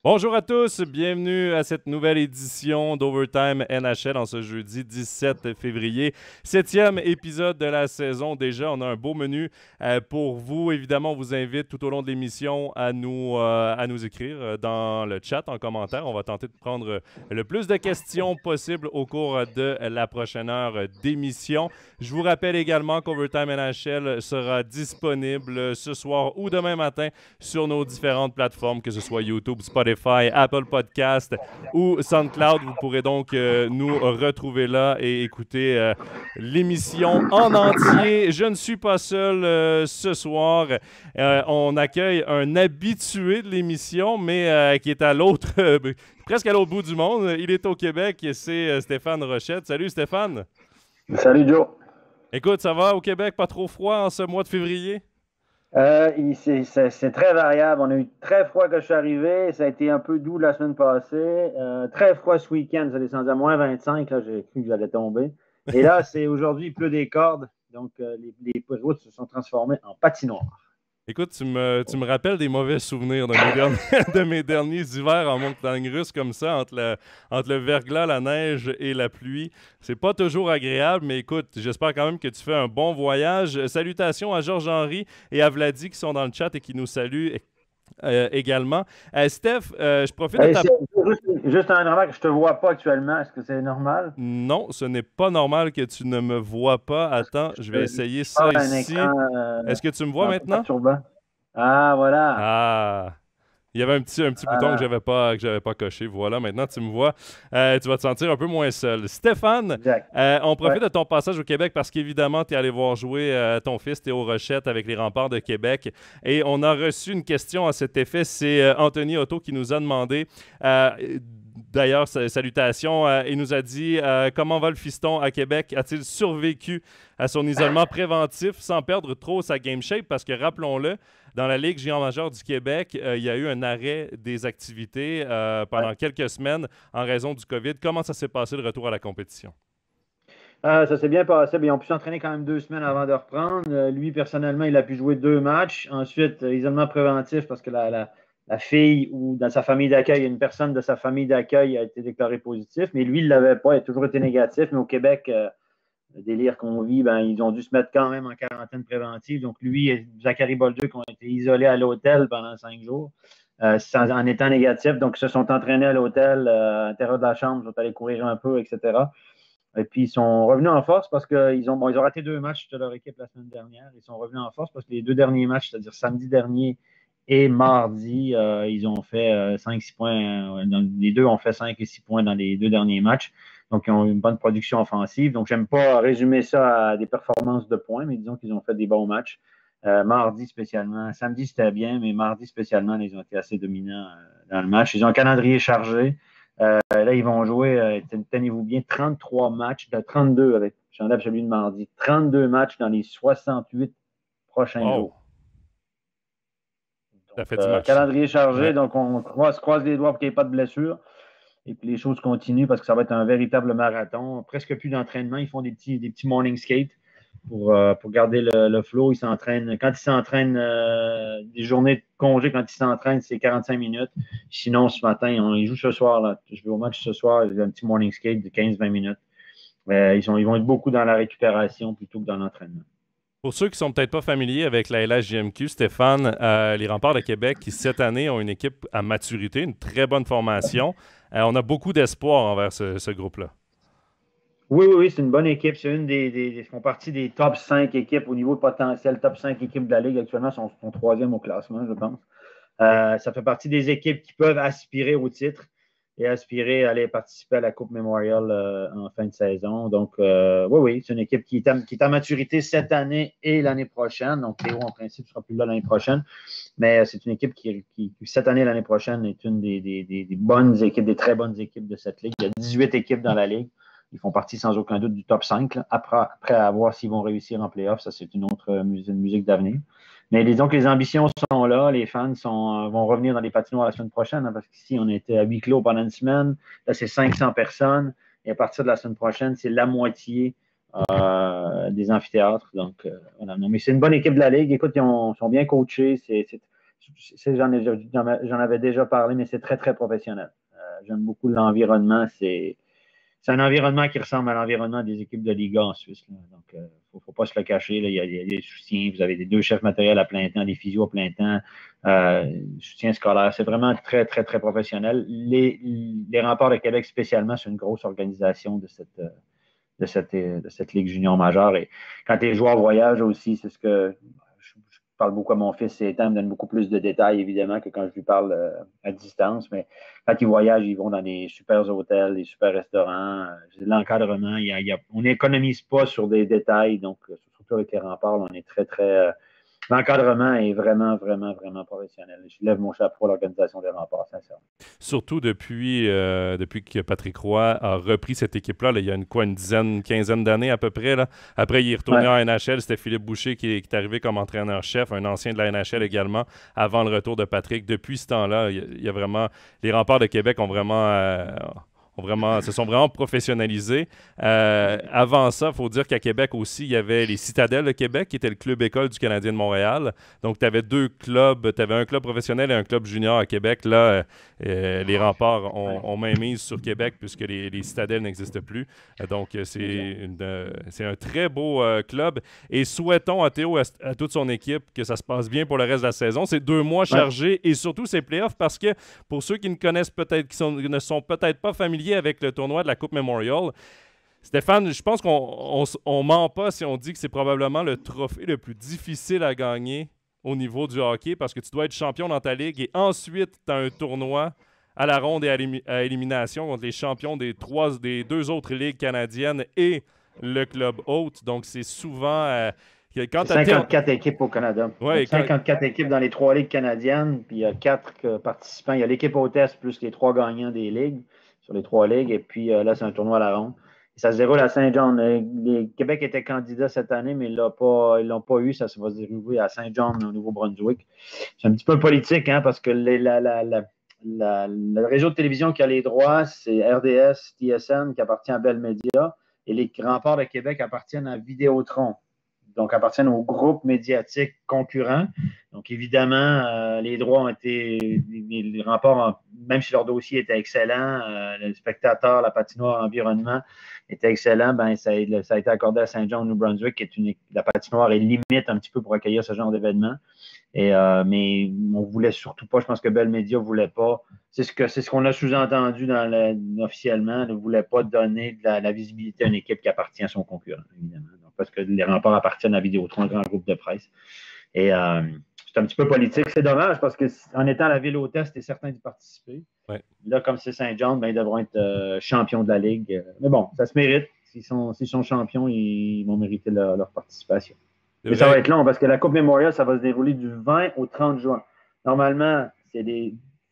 Bonjour à tous, bienvenue à cette nouvelle édition d'Overtime NHL en ce jeudi 17 février. Septième épisode de la saison déjà, on a un beau menu pour vous. Évidemment, on vous invite tout au long de l'émission à nous écrire dans le chat, en commentaire. On va tenter de prendre le plus de questions possible au cours de la prochaine heure d'émission. Je vous rappelle également qu'Overtime NHL sera disponible ce soir ou demain matin sur nos différentes plateformes, que ce soit YouTube, Spotify, Apple Podcast ou SoundCloud. Vous pourrez donc nous retrouver là et écouter l'émission en entier. Je ne suis pas seul ce soir. On accueille un habitué de l'émission, mais qui est à l'autre, presque à l'autre bout du monde. Il est au Québec et c'est Stéphane Rochette. Salut Stéphane. Salut Joe. Écoute, ça va au Québec? Pas trop froid en ce mois de février? C'est très variable. On a eu très froid quand je suis arrivé. Ça a été un peu doux la semaine passée. Très froid ce week-end. Ça a descendu à moins 25. Là, j'ai cru que j'allais tomber. Et là, c'est aujourd'hui, il pleut des cordes. Donc, les routes se sont transformées en patinoire. Écoute, tu me rappelles des mauvais souvenirs de de mes derniers hivers en montagne russe comme ça, entre le verglas, la neige et la pluie. C'est pas toujours agréable, mais écoute, j'espère quand même que tu fais un bon voyage. Salutations à Georges-Henri et à Vladi qui sont dans le chat et qui nous saluent également. Steph, je profite de Hey, ta... juste un remarque, je ne te vois pas actuellement. Est-ce que c'est normal? Non, ce n'est pas normal que tu ne me vois pas. Attends, je vais essayer Ah, ça un ici. écran Est-ce que tu me vois un peu maintenant? perturbant. Ah, voilà. Ah! Il y avait un petit bouton Voilà. que j'avais pas coché. Voilà, maintenant tu me vois. Tu vas te sentir un peu moins seul. Stéphane, Exact. on Ouais. profite de ton passage au Québec parce qu'évidemment, tu es allé voir jouer ton fils Théo Rochette avec les Remparts de Québec. Et on a reçu une question à cet effet. C'est Anthony Otto qui nous a demandé. D'ailleurs, salutations. Il nous a dit comment va le fiston à Québec? A-t-il survécu à son isolement préventif sans perdre trop sa game shape? Parce que rappelons-le, dans la Ligue junior majeure du Québec, il y a eu un arrêt des activités pendant Ouais. quelques semaines en raison du COVID. Comment ça s'est passé le retour à la compétition? Ça s'est bien passé. Ils ont pu s'entraîner quand même 2 semaines avant de reprendre. Lui, personnellement, il a pu jouer 2 matchs. Ensuite, isolement préventif parce que la fille ou dans sa famille d'accueil, une personne de sa famille d'accueil a été déclarée positif, mais lui, il ne l'avait pas. Il a toujours été négatif. Mais au Québec, le délire qu'on vit, ils ont dû se mettre quand même en quarantaine préventive. Donc, lui et Zachary Bolduc ont été isolés à l'hôtel pendant 5 jours. En étant négatifs. Donc, ils se sont entraînés à l'hôtel, à l'intérieur de la chambre, ils sont allés courir un peu, etc. Et puis, ils sont revenus en force parce qu'ils ont raté 2 matchs de leur équipe la semaine dernière. Ils sont revenus en force parce que les 2 derniers matchs, c'est-à-dire samedi dernier et mardi, ils ont fait 5-6 points. Les deux ont fait 5 et 6 points dans les 2 derniers matchs. Donc, ils ont une bonne production offensive. Donc, j'aime pas résumer ça à des performances de points, mais disons qu'ils ont fait des bons matchs. Mardi spécialement. Samedi, c'était bien, mais mardi spécialement, ils ont été assez dominants dans le match. Ils ont un calendrier chargé. Là, ils vont jouer, tenez-vous bien, 33 matchs, de 32 avec, j'enlève celui de mardi, 32 matchs dans les 68 prochains Wow! jours. Ça Donc, fait du match, ça. calendrier chargé, Ouais. donc on se croise les doigts pour qu'il n'y ait pas de blessures. Et puis les choses continuent parce que ça va être un véritable marathon. Presque plus d'entraînement. Ils font des petits morning skates pour garder le flow. Ils s'entraînent. Quand ils s'entraînent, des journées de congé, quand ils s'entraînent, c'est 45 minutes. Sinon, ce matin, ils jouent ce soir. Là. Je vais au match ce soir. J'ai un petit morning skate de 15-20 minutes. Ils vont être beaucoup dans la récupération plutôt que dans l'entraînement. Pour ceux qui sont peut-être pas familiers avec la LHJMQ, Stéphane, les Remparts de Québec qui cette année ont une équipe à maturité, une très bonne formation. On a beaucoup d'espoir envers ce groupe-là. Oui, oui, oui, c'est une bonne équipe. C'est ils font partie des top 5 équipes au niveau potentiel, top 5 équipes de la Ligue actuellement, sont troisième au classement, je pense. Ça fait partie des équipes qui peuvent aspirer au titre et aspirer à aller participer à la Coupe Memorial en fin de saison. Donc, oui, oui, c'est une équipe qui est à maturité cette année et l'année prochaine. Donc, Théo, en principe, ne sera plus là l'année prochaine. Mais c'est une équipe qui cette année et l'année prochaine, est une des bonnes équipes, des très bonnes équipes de cette Ligue. Il y a 18 équipes dans la Ligue. Ils font partie sans aucun doute du top 5. Là. Après, à voir s'ils vont réussir en playoff, ça, c'est une autre musique d'avenir. Mais disons que les ambitions sont là, les fans vont revenir dans les patinoires la semaine prochaine, parce qu'ici, on était à huis clos pendant une semaine. Là, c'est 500 personnes. Et à partir de la semaine prochaine, c'est la moitié des amphithéâtres. Donc, voilà. Non, mais c'est une bonne équipe de la Ligue. Écoute, sont bien coachés. J'en avais déjà parlé, mais c'est très, très professionnel. J'aime beaucoup l'environnement. C'est un environnement qui ressemble à l'environnement des équipes de Liga en Suisse. Là. Donc, il ne faut pas se le cacher. Là. Il y a des soutiens. Vous avez des 2 chefs matériels à plein temps, des physios à plein temps, soutien scolaire. C'est vraiment très, très, très professionnel. Les Remparts de Québec, spécialement, c'est une grosse organisation de cette Ligue junior majeure. Et quand les joueurs voyagent aussi, c'est ce que je parle beaucoup à mon fils, et me donne beaucoup plus de détails, évidemment, que quand je lui parle à distance. Mais quand ils voyagent, ils vont dans des super hôtels, des super restaurants. L'encadrement, on n'économise pas sur des détails. Donc, surtout avec les Remparts, on est très, très. L'encadrement est vraiment, vraiment, vraiment professionnel. Je lève mon chapeau à l'organisation des Remparts, sincèrement. Surtout depuis que Patrick Roy a repris cette équipe-là, là, il y a une dizaine, quinzaine d'années à peu près. Là. Après, il est retourné en NHL. C'était Philippe Boucher qui est arrivé comme entraîneur-chef, un ancien de la NHL également, avant le retour de Patrick. Depuis ce temps-là, il y a vraiment... Les Remparts de Québec se sont vraiment professionnalisés. Avant ça, il faut dire qu'à Québec aussi, il y avait les Citadelles de Québec, qui était le club école du Canadien de Montréal. Donc, tu avais 2 clubs. Tu avais un club professionnel et un club junior à Québec. Là, les Remparts ont mainmise sur Québec puisque les Citadelles n'existent plus. Donc, c'est un très beau club. Et souhaitons à Théo, à toute son équipe, que ça se passe bien pour le reste de la saison. C'est 2 mois chargés et surtout ces playoffs parce que pour ceux qui ne connaissent peut-être, ne sont peut-être pas familiers avec le tournoi de la Coupe Memorial, Stéphane, je pense qu'on ment pas si on dit que c'est probablement le trophée le plus difficile à gagner au niveau du hockey parce que tu dois être champion dans ta ligue et ensuite tu as un tournoi à la ronde et à élimination contre les champions des 2 autres ligues canadiennes et le club hôte. Donc c'est souvent... 54 équipes au Canada. Ouais, 54 équipes dans les 3 ligues canadiennes, puis il y a 4 participants. Il y a l'équipe hôtesse plus les 3 gagnants des ligues sur les 3 ligues. Et puis là, c'est un tournoi à la ronde. Et ça se déroule à Saint-John. Québec était candidat cette année, mais ils ne l'ont pas eu. Ça va se dérouler à Saint-John, au Nouveau-Brunswick. C'est un petit peu politique, hein, parce que le réseau de télévision qui a les droits, c'est RDS, TSN, qui appartient à Bell Media. Et les Remparts de Québec appartiennent à Vidéotron. Donc, appartiennent au groupe médiatique concurrent. Donc, évidemment, les droits ont été, les Remparts, même si leur dossier était excellent, le spectateur, la patinoire, l'environnement était excellent, ben, ça a été accordé à Saint-John, New Brunswick, qui est la patinoire est limite un petit peu pour accueillir ce genre d'événement. Mais on ne voulait surtout pas, je pense que Bell Media ne voulait pas. C'est ce qu'on a sous-entendu officiellement, ne voulait pas donner de la visibilité à une équipe qui appartient à son concurrent, évidemment. Donc, parce que les Remparts appartiennent à Vidéotron, un grand groupe de presse. Et c'est un petit peu politique. C'est dommage parce qu'en étant la ville hôtesse, c'était certain d'y participer. Ouais. Là, comme c'est Saint-John, ben, ils devront être champions de la Ligue. Mais bon, ça se mérite. S'ils sont champions, ils vont mériter leur participation. Mais ça va être long parce que la Coupe Memorial, ça va se dérouler du 20 au 30 juin. Normalement, c'est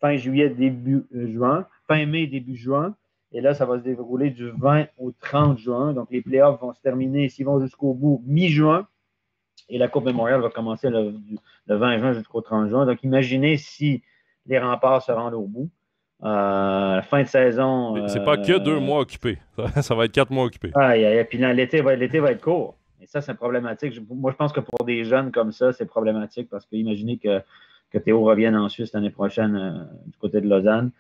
fin juillet, début juin, fin mai, début juin. Et là, ça va se dérouler du 20 au 30 juin. Donc, les playoffs vont se terminer, s'ils vont jusqu'au bout, mi-juin. Et la Coupe Memorial va commencer le 20 juin jusqu'au 30 juin. Donc, imaginez si les Remparts se rendent au bout. Fin de saison. C'est pas que 2 mois occupés. Ça va être 4 mois occupés. Puis là, l'été va être court. Et ça, c'est problématique. Moi, je pense que pour des jeunes comme ça, c'est problématique parce que imaginez que Théo revienne en Suisse l'année prochaine du côté de Lausanne.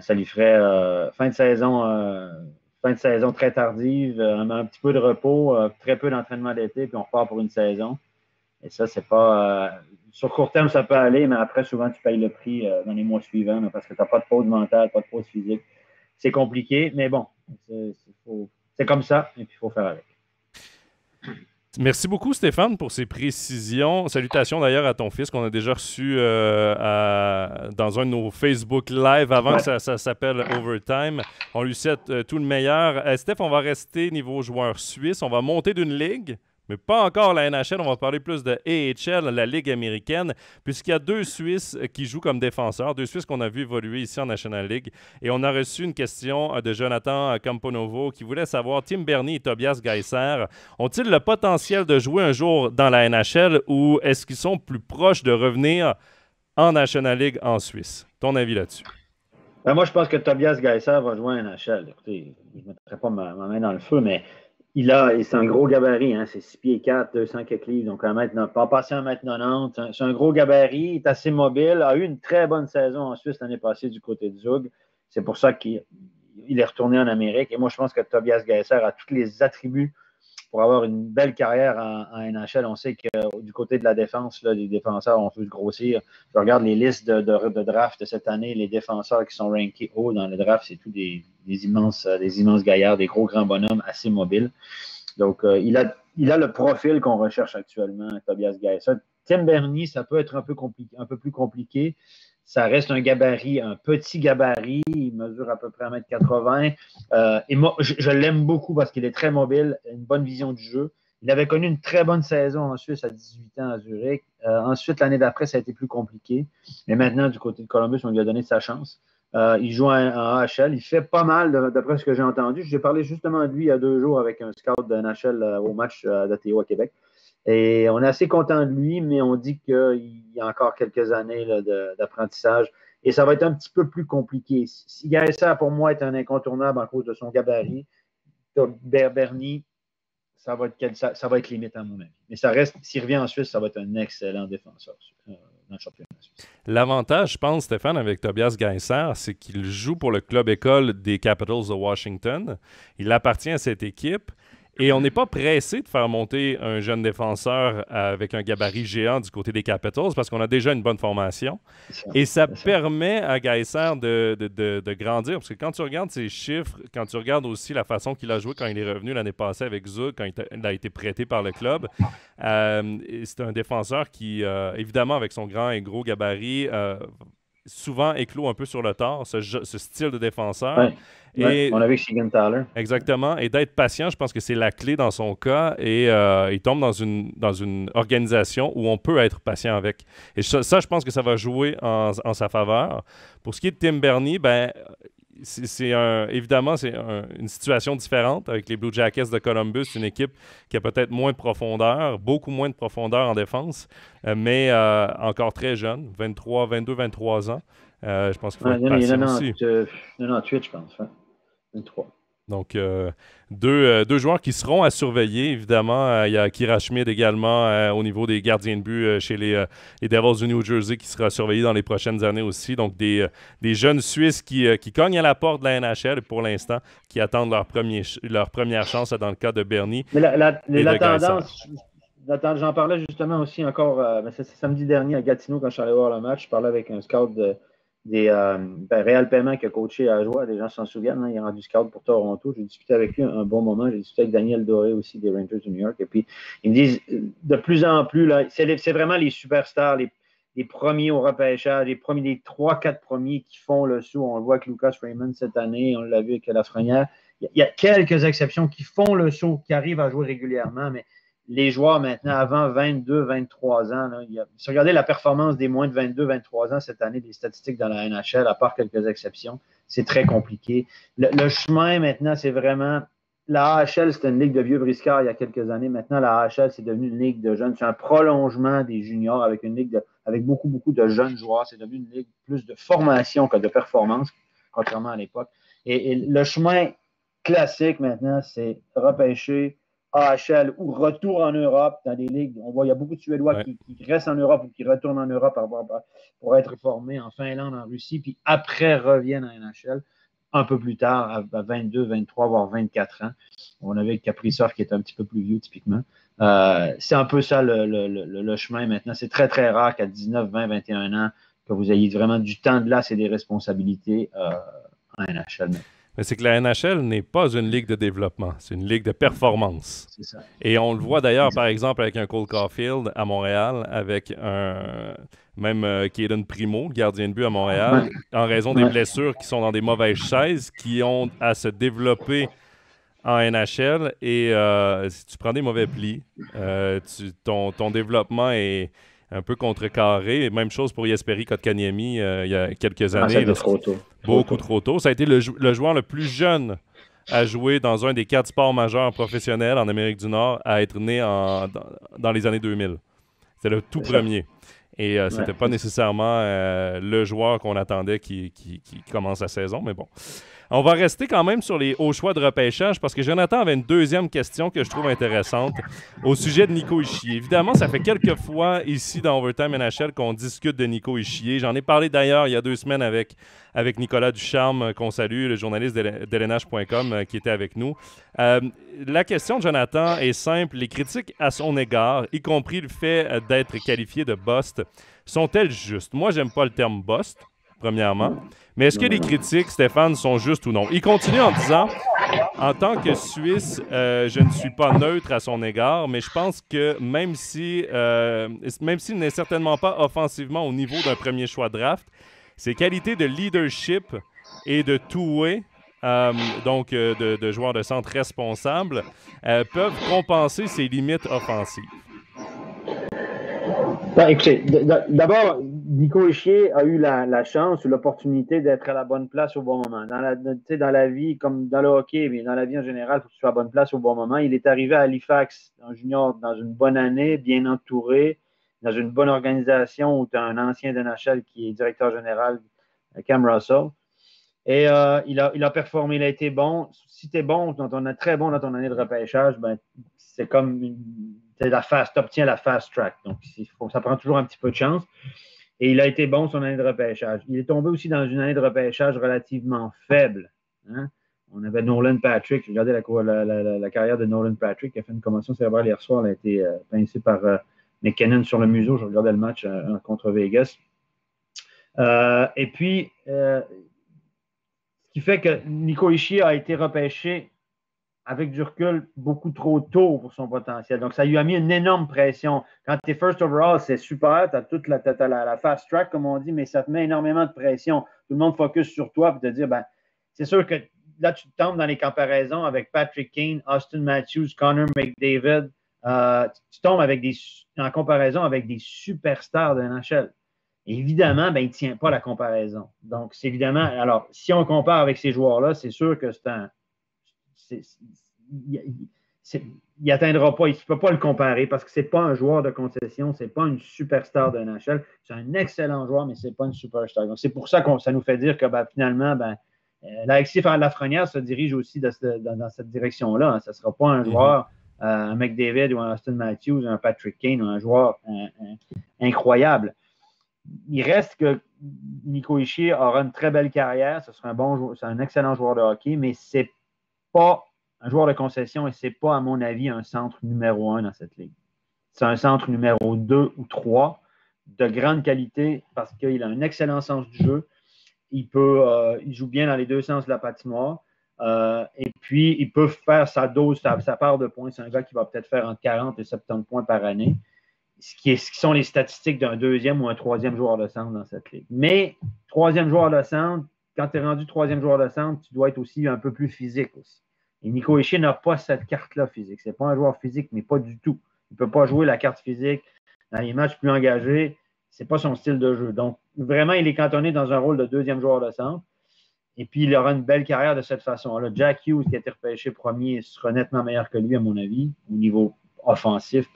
Ça lui ferait fin de saison très tardive, un petit peu de repos, très peu d'entraînement d'été, puis on repart pour une saison. Et ça, c'est pas... sur court terme, ça peut aller, mais après, souvent, tu payes le prix dans les mois suivants là, parce que tu n'as pas de pause mentale, pas de pause physique. C'est compliqué, mais bon, c'est comme ça, et puis il faut faire avec. Merci beaucoup, Stéphane, pour ces précisions. Salutations d'ailleurs à ton fils qu'on a déjà reçu dans un de nos Facebook Live avant que ça s'appelle Overtime. On lui souhaite tout le meilleur. Steph, on va rester niveau joueur suisse. On va monter d'une ligue, mais pas encore la NHL. On va parler plus de AHL, la Ligue américaine, puisqu'il y a 2 Suisses qui jouent comme défenseurs, 2 Suisses qu'on a vu évoluer ici en National League. Et on a reçu une question de Jonathan Camponovo qui voulait savoir, Tim Bernier et Tobias Geiser ont-ils le potentiel de jouer un jour dans la NHL ou est-ce qu'ils sont plus proches de revenir en National League en Suisse? Ton avis là-dessus? Moi, je pense que Tobias Geiser va jouer en NHL. Écoutez, je ne mettrai pas ma main dans le feu, mais Et c'est un gros gabarit, hein, c'est 6 pieds 4, 200 quelques livres, donc pas passé 1,90 m. C'est un gros gabarit, il est assez mobile, a eu une très bonne saison en Suisse l'année passée du côté de Zug. C'est pour ça qu'il est retourné en Amérique. Et moi, je pense que Tobias Geiser a tous les attributs pour avoir une belle carrière en NHL. On sait que du côté de la défense, là, les défenseurs ont pu grossir. Je regarde les listes de draft de cette année, les défenseurs qui sont rankés haut dans le draft, c'est tous des immenses gaillards, des gros grands bonhommes assez mobiles. Donc, il a le profil qu'on recherche actuellement, Tobias Geiser. Tim Bernier, ça peut être un peu plus compliqué. Ça reste un petit gabarit. Il mesure à peu près 1,80 m. Et moi, je l'aime beaucoup parce qu'il est très mobile, une bonne vision du jeu. Il avait connu une très bonne saison en Suisse à 18 ans à Zurich. Ensuite, l'année d'après, ça a été plus compliqué. Mais maintenant, du côté de Columbus, on lui a donné sa chance. Il joue en AHL. Il fait pas mal, d'après ce que j'ai entendu. J'ai parlé justement de lui il y a 2 jours avec un scout de NHL au match d'ATO à Québec. Et on est assez content de lui, mais on dit qu'il y a encore quelques années là, d'apprentissage. Et ça va être un petit peu plus compliqué. Si Geiser, pour moi, est un incontournable en cause de son gabarit, Bernier, ça va être limite à mon avis. Mais ça reste, s'il revient en Suisse, ça va être un excellent défenseur dans le championnat suisse. L'avantage, je pense, Stéphane, avec Tobias Geiser, c'est qu'il joue pour le club-école des Capitals de Washington. Il appartient à cette équipe. Et on n'est pas pressé de faire monter un jeune défenseur avec un gabarit géant du côté des Capitals parce qu'on a déjà une bonne formation. Et ça permet à Geiser de grandir. Parce que quand tu regardes ses chiffres, quand tu regardes aussi la façon qu'il a joué quand il est revenu l'année passée avec Zug, quand il a été prêté par le club, c'est un défenseur qui, évidemment, avec son grand et gros gabarit, souvent éclot un peu sur le tard, ce style de défenseur. Ouais. Et, on a vu Siegenthaler. Exactement. Et d'être patient, je pense que c'est la clé dans son cas. Et il tombe dans une organisation où on peut être patient avec. Et ça, je pense que ça va jouer en sa faveur. Pour ce qui est de Tim Bernier, évidemment, c'est une situation différente avec les Blue Jackets de Columbus, une équipe qui a peut-être moins de profondeur, beaucoup moins de profondeur en défense, mais encore très jeune, 22-23 ans. Je pense qu'il faut être patient aussi. 98, je pense. 23. Donc, deux joueurs qui seront à surveiller, évidemment. Il y a Kira Schmid également au niveau des gardiens de but chez les Devils du New Jersey qui sera surveillé dans les prochaines années aussi. Donc, des jeunes Suisses qui cognent à la porte de la NHL pour l'instant, qui attendent leur première chance dans le cas de Bernier. Mais la tendance, j'en parlais justement aussi encore c'est samedi dernier à Gatineau quand je suis allé voir le match. Je parlais avec un scout Réal Paiement qui a coaché à Joie, les gens s'en souviennent, hein, il est rendu scout pour Toronto. J'ai discuté avec lui un bon moment. J'ai discuté avec Daniel Doré aussi des Rangers de New York. Et puis, ils me disent de plus en plus, là, c'est vraiment les superstars, les premiers au repêchage, les 3-4 premiers qui font le saut. On le voit avec Lucas Raymond cette année, on l'a vu avec Lafrenière. Il y a quelques exceptions qui font le saut, qui arrivent à jouer régulièrement, mais les joueurs maintenant, avant 22, 23 ans, là, si vous regardez la performance des moins de 22, 23 ans cette année, des statistiques dans la NHL, à part quelques exceptions, c'est très compliqué. Le chemin maintenant, c'est vraiment... La AHL, c'était une ligue de vieux briscards il y a quelques années. Maintenant, la AHL, c'est devenu une ligue de jeunes. C'est un prolongement des juniors avec une ligue avec beaucoup, beaucoup de jeunes joueurs. C'est devenu une ligue plus de formation que de performance, contrairement à l'époque. Et le chemin classique maintenant, c'est repêcher AHL ou retour en Europe dans des ligues. On voit, il y a beaucoup de Suédois qui restent en Europe ou qui retournent en Europe pour être formés en Finlande, en Russie, puis après reviennent en NHL un peu plus tard, à 22, 23, voire 24 ans. On avait Kaprizov qui est un petit peu plus vieux, typiquement. C'est un peu ça le chemin maintenant. C'est très, très rare qu'à 19, 20, 21 ans, que vous ayez vraiment du temps de glace et des responsabilités en NHL. Mais c'est que la NHL n'est pas une ligue de développement, c'est une ligue de performance. C'est ça. Et on le voit d'ailleurs, par exemple, avec un Cole Caulfield à Montréal, avec même Caden Primo, le gardien de but à Montréal, en raison des blessures qui sont dans des mauvaises chaises, qui ont à se développer en NHL. Et si tu prends des mauvais plis, ton développement est un peu contrecarré. Même chose pour Jesperi Kotkaniemi il y a quelques années. C'était trop tôt. Beaucoup trop tôt. Ça a été le joueur le plus jeune à jouer dans un des 4 sports majeurs professionnels en Amérique du Nord à être né dans les années 2000. C'était le tout premier. Et c'était pas nécessairement le joueur qu'on attendait qui commence la saison, mais bon. On va rester quand même sur les hauts choix de repêchage parce que Jonathan avait une deuxième question que je trouve intéressante au sujet de Nico Hischier. Évidemment, ça fait quelques fois ici dans Overtime NHL qu'on discute de Nico Hischier. J'en ai parlé d'ailleurs il y a 2 semaines avec Nicolas Ducharme, qu'on salue, le journaliste d'LNH.com qui était avec nous. La question de Jonathan est simple. Les critiques à son égard, y compris le fait d'être qualifié de bust, sont-elles justes? Moi, j'aime pas le terme bust, premièrement. Mais est-ce que les critiques, Stéphane, sont justes ou non? Il continue en disant, en tant que Suisse, je ne suis pas neutre à son égard, mais je pense que même s'il n'est certainement pas offensivement au niveau d'un premier choix draft, ses qualités de leadership et de two-way, donc de joueur de centre responsable, peuvent compenser ses limites offensives. Ben, écoutez, d'abord, Nico Hischier a eu la chance ou l'opportunité d'être à la bonne place au bon moment. Dans la vie, comme dans le hockey, mais dans la vie en général, il faut que tu sois à la bonne place au bon moment. Il est arrivé à Halifax en junior dans une bonne année, bien entouré, dans une bonne organisation où tu as un ancien de NHL qui est directeur général, Cam Russell. Et il a performé, il a été bon. Si tu es bon, très bon dans ton année de repêchage, ben, c'est comme tu obtiens la fast track. Donc, ça prend toujours un petit peu de chance. Et il a été bon son année de repêchage. Il est tombé aussi dans une année de repêchage relativement faible. Hein? On avait Nolan Patrick. Regardez la carrière de Nolan Patrick qui a fait une commotion cérébrale hier soir. Elle a été pincée par McKinnon sur le museau. Je regardais le match contre Vegas. Et puis, ce qui fait que Nico Hischier a été repêché avec du recul beaucoup trop tôt pour son potentiel. Donc, ça lui a mis une énorme pression. Quand tu es first overall, c'est super, tu as toute la fast track, comme on dit, mais ça te met énormément de pression. Tout le monde focus sur toi pour te dire, ben, c'est sûr que là, tu tombes dans les comparaisons avec Patrick Kane, Austin Matthews, Connor McDavid. Tu tombes en comparaison avec des superstars de NHL. Évidemment, ben, il ne tient pas la comparaison. Donc, c'est évidemment, alors, si on compare avec ces joueurs-là, c'est sûr que il n'atteindra pas, il ne peut pas le comparer parce que ce n'est pas un joueur de concession, ce n'est pas une superstar de NHL. C'est un excellent joueur, mais ce n'est pas une superstar. Donc, c'est pour ça que ça nous fait dire que finalement, l'Alexis Lafrenière se dirige aussi dans cette direction-là. Hein. Ce ne sera pas un joueur, un McDavid ou un Austin Matthews, un Patrick Kane ou un joueur incroyable. Il reste que Nico Hischier aura une très belle carrière. Ce sera c'est un excellent joueur de hockey, mais c'est pas un joueur de concession et c'est pas, à mon avis, un centre numéro 1 dans cette ligue. C'est un centre numéro 2 ou 3 de grande qualité parce qu'il a un excellent sens du jeu. Il joue bien dans les deux sens de la patinoire. Et puis, il peut faire sa dose, sa part de points. C'est un gars qui va peut-être faire entre 40 et 70 points par année. Ce qui sont les statistiques d'un deuxième ou un troisième joueur de centre dans cette ligue. Mais, troisième joueur de centre, quand tu es rendu troisième joueur de centre, tu dois être aussi un peu plus physique aussi. Et Nico Hischier n'a pas cette carte-là physique. Ce n'est pas un joueur physique, mais pas du tout. Il ne peut pas jouer la carte physique dans les matchs plus engagés. Ce n'est pas son style de jeu. Donc, vraiment, il est cantonné dans un rôle de deuxième joueur de centre. Et puis, il aura une belle carrière de cette façon-là. Jack Hughes, qui a été repêché premier, sera nettement meilleur que lui, à mon avis, au niveau offensif.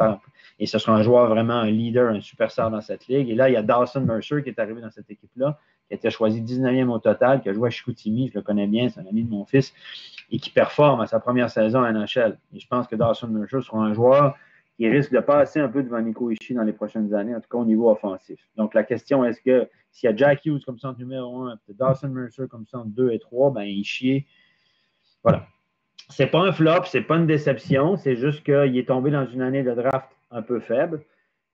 Et ce sera un joueur vraiment un leader, un superstar dans cette ligue. Et là, il y a Dawson Mercer qui est arrivé dans cette équipe-là, qui a été choisi 19e au total, qui a joué à Chicoutimi, je le connais bien, c'est un ami de mon fils, et qui performe à sa première saison à NHL. Et je pense que Dawson Mercer sera un joueur qui risque de passer un peu devant Nico Hischier dans les prochaines années, en tout cas au niveau offensif. Donc, la question, est-ce que s'il y a Jack Hughes comme centre numéro 1, et Dawson Mercer comme centre 2 et 3, ben Hischier, voilà. C'est pas un flop, c'est pas une déception, c'est juste qu'il est tombé dans une année de draft un peu faible.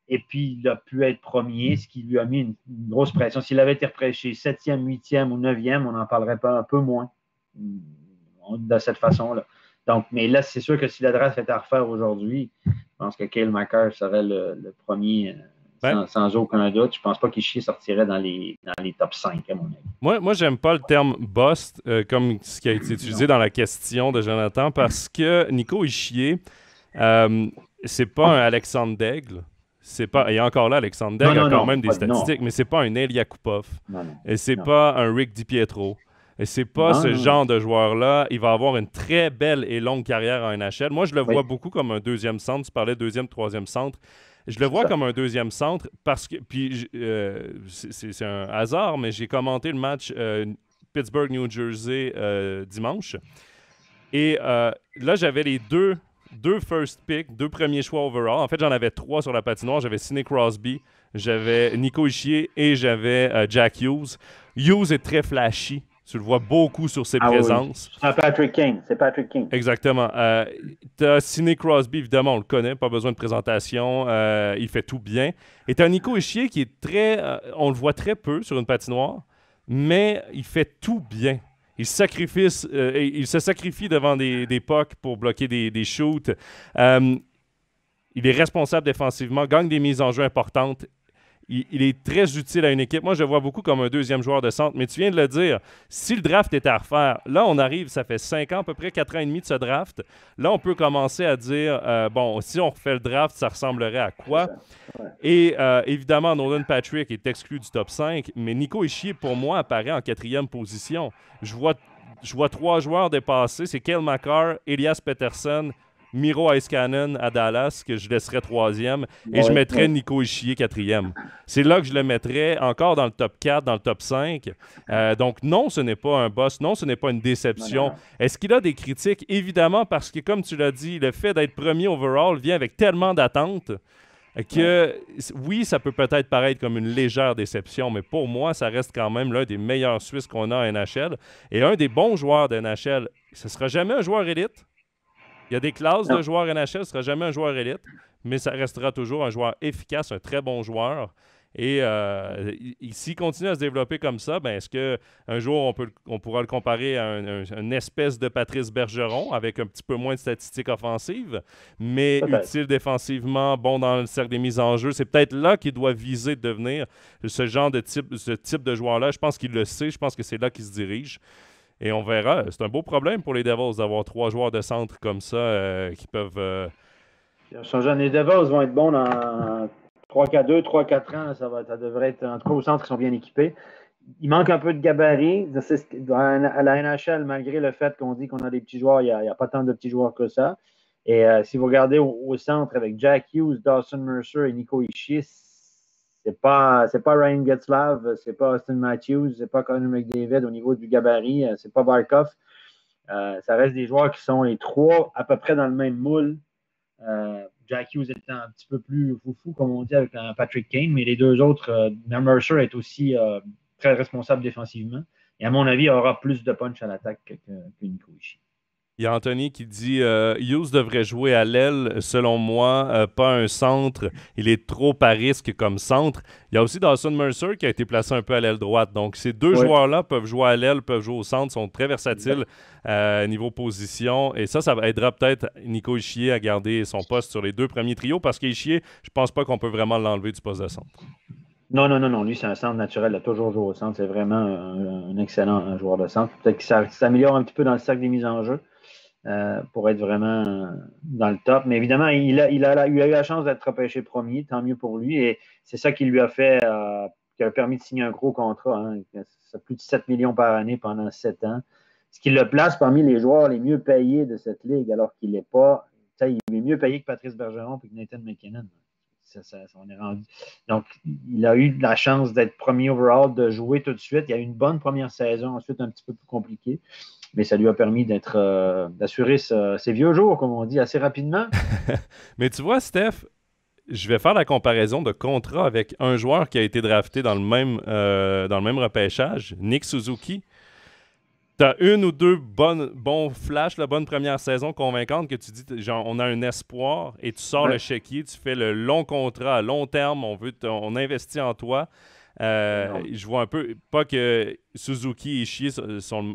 Et puis, il a pu être premier, ce qui lui a mis une grosse pression. S'il avait été repêché 7e, 8e ou 9e, on n'en parlerait pas un peu moins de cette façon-là. Donc, mais là, c'est sûr que si la draft était à refaire aujourd'hui, je pense que Cale Makar serait le premier sans aucun doute. Je ne pense pas qu'Hischier sortirait dans les top 5, à mon avis. Moi j'aime pas le terme « bust » comme ce qui a été utilisé dans la question de Jonathan parce que Nico Hischier, c'est pas un Alexandre Daigle. Et encore là, Alexandre Daigle a quand même des statistiques, mais c'est pas un Ilya Yakupov. Et c'est pas un Rick DiPietro. Et c'est pas ce genre de joueur-là. Il va avoir une très belle et longue carrière en NHL. Moi, je le vois beaucoup comme un deuxième centre. Tu parlais deuxième, troisième centre. Je le vois comme un deuxième centre parce que, puis c'est un hasard, mais j'ai commenté le match Pittsburgh, New Jersey, dimanche. Et là, j'avais les deux first picks, 2 premiers choix overall. En fait, j'en avais 3 sur la patinoire. J'avais Sidney Crosby, j'avais Nico Hischier et j'avais Jack Hughes. Hughes est très flashy. Tu le vois beaucoup sur ses présences. Oui. C'est Patrick King. Exactement. Tu as Sidney Crosby, évidemment, on le connaît, pas besoin de présentation. Il fait tout bien. Et tu as Nico Hischier qui est très... on le voit très peu sur une patinoire, mais il fait tout bien. Il se sacrifie devant des pucks pour bloquer des shoots. Il est responsable défensivement, gagne des mises en jeu importantes. Il est très utile à une équipe. Moi, je le vois beaucoup comme un deuxième joueur de centre. Mais tu viens de le dire, si le draft était à refaire, là, on arrive, ça fait 5 ans, à peu près 4 ans et demi de ce draft. Là, on peut commencer à dire, bon, si on refait le draft, ça ressemblerait à quoi? Ouais. Et évidemment, Nolan Patrick est exclu du top 5, mais Nico Hischier, pour moi, apparaît en 4e position. Je vois 3 joueurs dépassés. C'est Cale Makar, Elias Pettersson, Miro Heiskanen à Dallas, que je laisserais 3e, et je mettrais Nico Hischier 4e. C'est là que je le mettrais encore dans le top 4, dans le top 5. Donc non, ce n'est pas un boss, non, ce n'est pas une déception. Non. Est-ce qu'il a des critiques? Évidemment, parce que comme tu l'as dit, le fait d'être premier overall vient avec tellement d'attentes que oui, ça peut peut-être paraître comme une légère déception, mais pour moi, ça reste quand même l'un des meilleurs Suisses qu'on a à NHL. Et un des bons joueurs de NHL, ce ne sera jamais un joueur élite. Il y a des classes de joueurs NHL, ce ne sera jamais un joueur élite, mais ça restera toujours un joueur efficace, un très bon joueur. Et s'il continue à se développer comme ça, ben est-ce qu'un jour on pourra le comparer à une espèce de Patrice Bergeron avec un petit peu moins de statistiques offensives, mais utile défensivement, bon dans le cercle des mises en jeu. C'est peut-être là qu'il doit viser de devenir ce type de joueur-là. Je pense qu'il le sait, je pense que c'est là qu'il se dirige. Et on verra. C'est un beau problème pour les Devils d'avoir 3 joueurs de centre comme ça qui peuvent... Les Devils vont être bons dans 3-4-2, 3-4 ans. Ça devrait être, en tout cas, au centre, ils sont bien équipés. Il manque un peu de gabarit. À la NHL, malgré le fait qu'on dit qu'on a des petits joueurs, il n'y a pas tant de petits joueurs que ça. Et si vous regardez au centre avec Jack Hughes, Dawson Mercer et Nico Hischier, c'est pas Ryan Getzlaf, c'est pas Austin Matthews, c'est pas Connor McDavid au niveau du gabarit, c'est pas Barkov. Ça reste des joueurs qui sont les 3 à peu près dans le même moule. Jack Hughes étant un petit peu plus foufou, comme on dit, avec Patrick Kane, mais les 2 autres, Mercer est aussi très responsable défensivement. Et à mon avis, il aura plus de punch à l'attaque que Nico Hischier. Il y a Anthony qui dit Hughes devrait jouer à l'aile, selon moi, pas un centre. Il est trop à risque comme centre. Il y a aussi Dawson Mercer qui a été placé un peu à l'aile droite. Donc, ces 2 joueurs-là peuvent jouer à l'aile, peuvent jouer au centre, sont très versatiles niveau position. Et ça aidera peut-être Nico Hischier à garder son poste sur les 2 premiers trios parce qu'Hischier, je pense pas qu'on peut vraiment l'enlever du poste de centre. Non. Lui, c'est un centre naturel. Il a toujours joué au centre. C'est vraiment un excellent joueur de centre. Peut-être qu'il s'améliore un petit peu dans le cercle des mises en jeu. Pour être vraiment dans le top. Mais évidemment, il a eu la chance d'être repêché premier, tant mieux pour lui. Et c'est ça qui lui a fait, qui a permis de signer un gros contrat. Hein. C'est plus de 7 millions par année pendant 7 ans. Ce qui le place parmi les joueurs les mieux payés de cette ligue, alors qu'il n'est pas. Il est mieux payé que Patrice Bergeron et que Nathan McKinnon. On est rendu. Donc, il a eu la chance d'être premier overall, de jouer tout de suite. Il a eu une bonne première saison, ensuite un petit peu plus compliquée. Mais ça lui a permis d'assurer ses vieux jours, comme on dit, assez rapidement. Mais tu vois, Steph, je vais faire la comparaison de contrat avec un joueur qui a été drafté dans le même repêchage, Nick Suzuki. Tu as 1 ou 2 bons flashs, la bonne première saison convaincante que tu dis, genre, on a un espoir et tu sors le chéquier, tu fais le long contrat à long terme, on investit en toi. Je vois un peu, pas que Suzuki et Hischier sont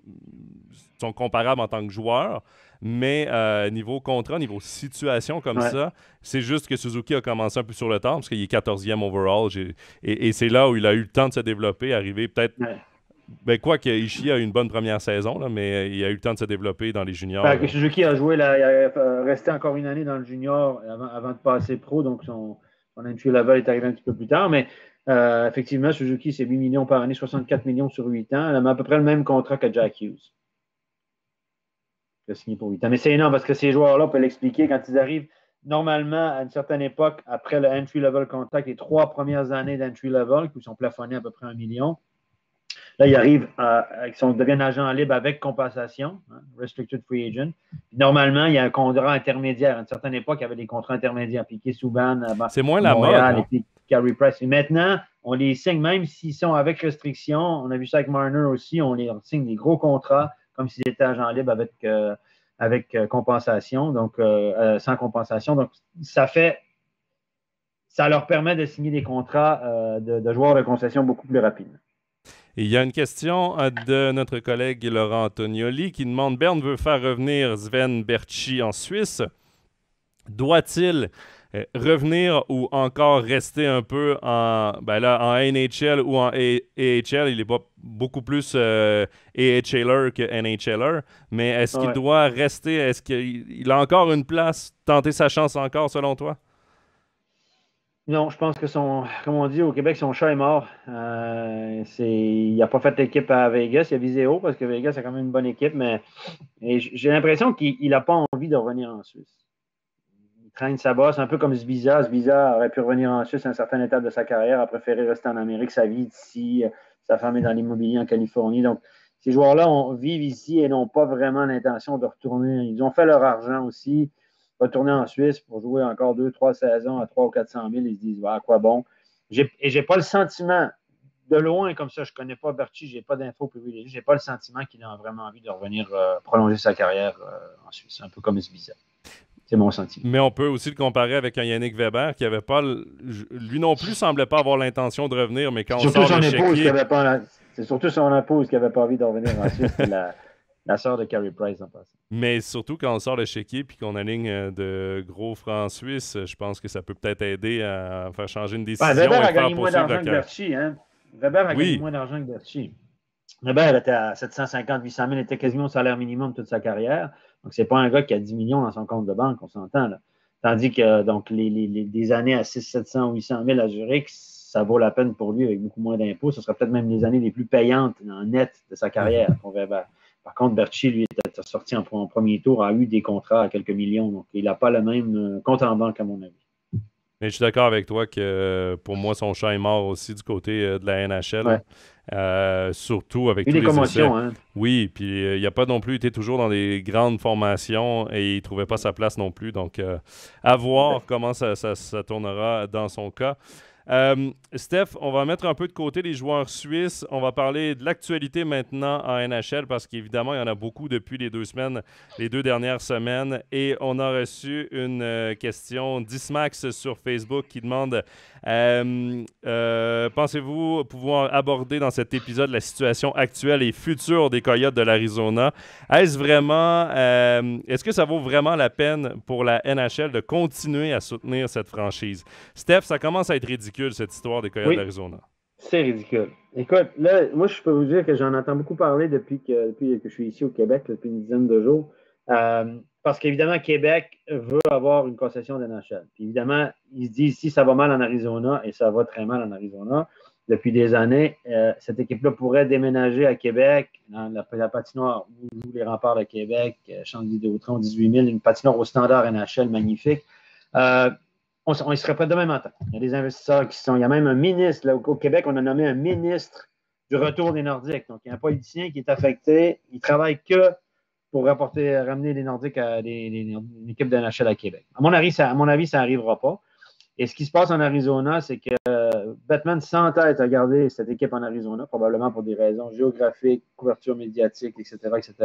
comparables en tant que joueurs, mais niveau contrat, niveau situation comme ça, c'est juste que Suzuki a commencé un peu sur le temps parce qu'il est 14e overall et c'est là où il a eu le temps de se développer, arriver peut-être... Ben, quoi que Hischier a eu une bonne première saison, là, mais il a eu le temps de se développer dans les juniors. Suzuki a joué, il a resté encore une année dans le junior avant de passer pro, donc son entry level est arrivé un petit peu plus tard, mais effectivement, Suzuki, c'est 8 millions par année, 64 millions sur 8 ans. Elle a à peu près le même contrat que Jack Hughes. Il a signé pour 8 ans. Mais c'est énorme parce que ces joueurs-là, on peut l'expliquer, quand ils arrivent normalement à une certaine époque, après le entry level contract, les 3 premières années d'entry level, qui sont plafonnés à peu près 1 million, Là, il arrive on devient agent libre avec compensation, hein, restricted free agent. Puis normalement, il y a un contrat intermédiaire. À une certaine époque, il y avait des contrats intermédiaires. Puis Piquet Souban c'est moins à la Montréal mode, et puis Carey Price. Et maintenant, on les signe, même s'ils sont avec restriction. On a vu ça avec Marner aussi. On signe des gros contrats comme s'ils étaient agents libres avec compensation, donc sans compensation. Donc, ça leur permet de signer des contrats de joueurs de concession beaucoup plus rapidement. Et il y a une question de notre collègue Laurent Antonioli qui demande: Berne veut faire revenir Sven Berchi en Suisse. Doit-il revenir ou encore rester un peu en NHL ou en AHL? Il est pas beaucoup plus AHLer que NHLer, mais est-ce qu'il doit rester? Est-ce qu'il a encore une place? Tenter sa chance encore, selon toi? Non, je pense que comme on dit au Québec, son chat est mort. Il n'a pas fait l'équipe à Vegas. Il a visé haut parce que Vegas a quand même une bonne équipe, mais j'ai l'impression qu'il n'a pas envie de revenir en Suisse. Il traîne sa bosse, un peu comme Sbiza. Sbiza aurait pu revenir en Suisse à une certaine étape de sa carrière, a préféré rester en Amérique, sa vie ici, sa femme est dans l'immobilier en Californie. Donc, ces joueurs-là vivent ici et n'ont pas vraiment l'intention de retourner. Ils ont fait leur argent aussi. Retourner en Suisse pour jouer encore 2-3 saisons à 300 ou 400 000, ils se disent, à quoi bon? Et j'ai pas le sentiment, de loin comme ça, je connais pas Berchi, j'ai pas d'infos privilégiées, j'ai pas le sentiment qu'il a vraiment envie de revenir prolonger sa carrière en Suisse, un peu comme Sbiza. C'est mon sentiment. Mais on peut aussi le comparer avec un Yannick Weber qui avait pas, lui non plus semblait pas avoir l'intention de revenir, mais quand on sort le chéquier... C'est surtout son épouse qui avait pas envie de revenir en Suisse, la sœur de Carey Price en passant. Mais surtout quand on sort le chéquier puis qu'on aligne de gros francs suisses, je pense que ça peut peut-être aider à faire changer une décision. Weber a gagné moins d'argent que Berchi. Hein? Weber a gagné moins d'argent que Berchi. Weber était à 750, 800 000, était quasiment au salaire minimum toute sa carrière. Donc, c'est pas un gars qui a 10 millions dans son compte de banque, on s'entend. Là. Tandis que donc, des années à 600, 700, 800 000 à Zurich, ça vaut la peine pour lui avec beaucoup moins d'impôts. Ce sera peut-être même les années les plus payantes en net de sa carrière pour Weber. Par contre, Berchi, lui, était sorti en premier tour, a eu des contrats à quelques millions. Donc, il n'a pas le même compte en banque, à mon avis. Mais je suis d'accord avec toi que pour moi, son chat est mort aussi du côté de la NHL. Ouais. Surtout avec tous les commotions, hein? Oui, puis il n'a pas non plus été toujours dans des grandes formations et il ne trouvait pas sa place non plus. Donc, à voir comment ça tournera dans son cas. Steph, on va mettre un peu de côté les joueurs suisses. On va parler de l'actualité maintenant en NHL parce qu'évidemment, il y en a beaucoup depuis les 2 dernières semaines. Et on a reçu une question d'Ismax sur Facebook qui demande pensez-vous pouvoir aborder dans cet épisode la situation actuelle et future des Coyotes de l'Arizona? Est-ce que ça vaut vraiment la peine pour la NHL de continuer à soutenir cette franchise? Steph, ça commence à être ridicule, cette histoire des Coyotes d'Arizona. C'est ridicule. Écoute, là, moi, je peux vous dire que j'en entends beaucoup parler depuis que je suis ici au Québec, depuis une dizaine de jours. Parce qu'évidemment, Québec veut avoir une concession de NHL. Puis évidemment, ils se disent, si ça va mal en Arizona, et ça va très mal en Arizona, depuis des années, cette équipe-là pourrait déménager à Québec, dans la patinoire où jouent les Remparts de Québec, Champ de Vidéotron, 18 000, une patinoire au standard NHL magnifique. On y serait pas demain matin. Il y a des investisseurs qui sont... Il y a même un ministre, là, au Québec, on a nommé un ministre du retour des Nordiques. Donc, il y a un politicien qui est affecté. Il travaille que pour ramener les Nordiques à une équipe de NHL à Québec. À mon avis, ça n'arrivera pas. Et ce qui se passe en Arizona, c'est que Batman s'entête à garder cette équipe en Arizona, probablement pour des raisons géographiques, couverture médiatique, etc., etc.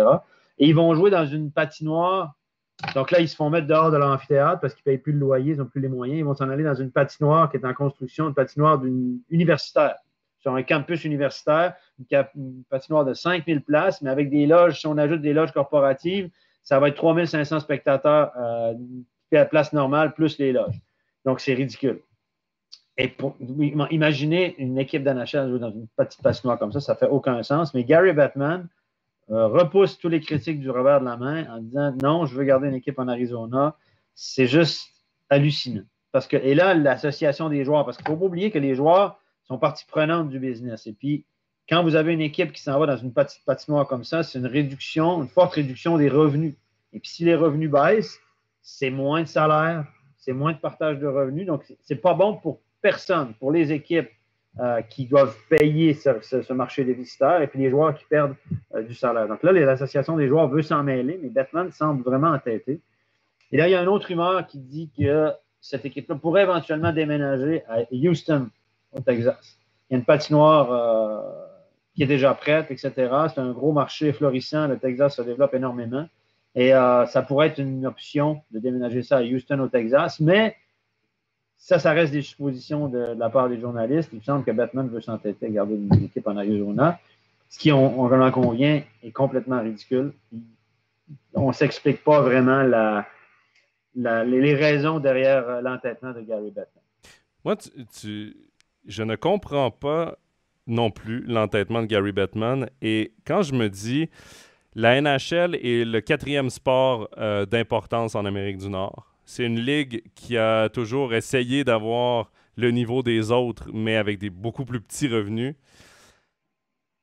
Et ils vont jouer dans une patinoire. Donc là, ils se font mettre dehors de l'amphithéâtre parce qu'ils ne payent plus le loyer, ils n'ont plus les moyens. Ils vont s'en aller dans une patinoire qui est en construction, une patinoire universitaire, sur un campus universitaire, une patinoire de 5000 places, mais avec des loges, si on ajoute des loges corporatives, ça va être 3500 spectateurs à la place normale, plus les loges. Donc, c'est ridicule. Et imaginez une équipe d'NHL jouer dans une petite patinoire comme ça ne fait aucun sens. Mais Gary Bettman repousse tous les critiques du revers de la main en disant non, je veux garder une équipe en Arizona. C'est juste hallucinant. Et là, l'association des joueurs, parce qu'il ne faut pas oublier que les joueurs sont partie prenante du business. Et puis, quand vous avez une équipe qui s'en va dans une petite patinoire comme ça, c'est une forte réduction des revenus. Et puis, si les revenus baissent, c'est moins de salaire, c'est moins de partage de revenus. Donc, c'est pas bon pour personne, pour les équipes, qui doivent payer ce marché déficitaire et puis les joueurs qui perdent du salaire. Donc là, l'association des joueurs veut s'en mêler, mais Bettman semble vraiment entêté. Et là, il y a une autre rumeur qui dit que cette équipe-là pourrait éventuellement déménager à Houston, au Texas. Il y a une patinoire qui est déjà prête, etc. C'est un gros marché florissant. Le Texas se développe énormément. Et ça pourrait être une option de déménager ça à Houston, au Texas. Mais ça reste des suppositions de la part des journalistes. Il me semble que Bettman veut s'entêter à garder une équipe en Arizona. Ce qui, on en convient, est complètement ridicule. On ne s'explique pas vraiment les raisons derrière l'entêtement de Gary Bettman. Moi, je ne comprends pas non plus l'entêtement de Gary Bettman. Et quand je me dis, la NHL est le 4e sport d'importance en Amérique du Nord. C'est une ligue qui a toujours essayé d'avoir le niveau des autres, mais avec des beaucoup plus petits revenus.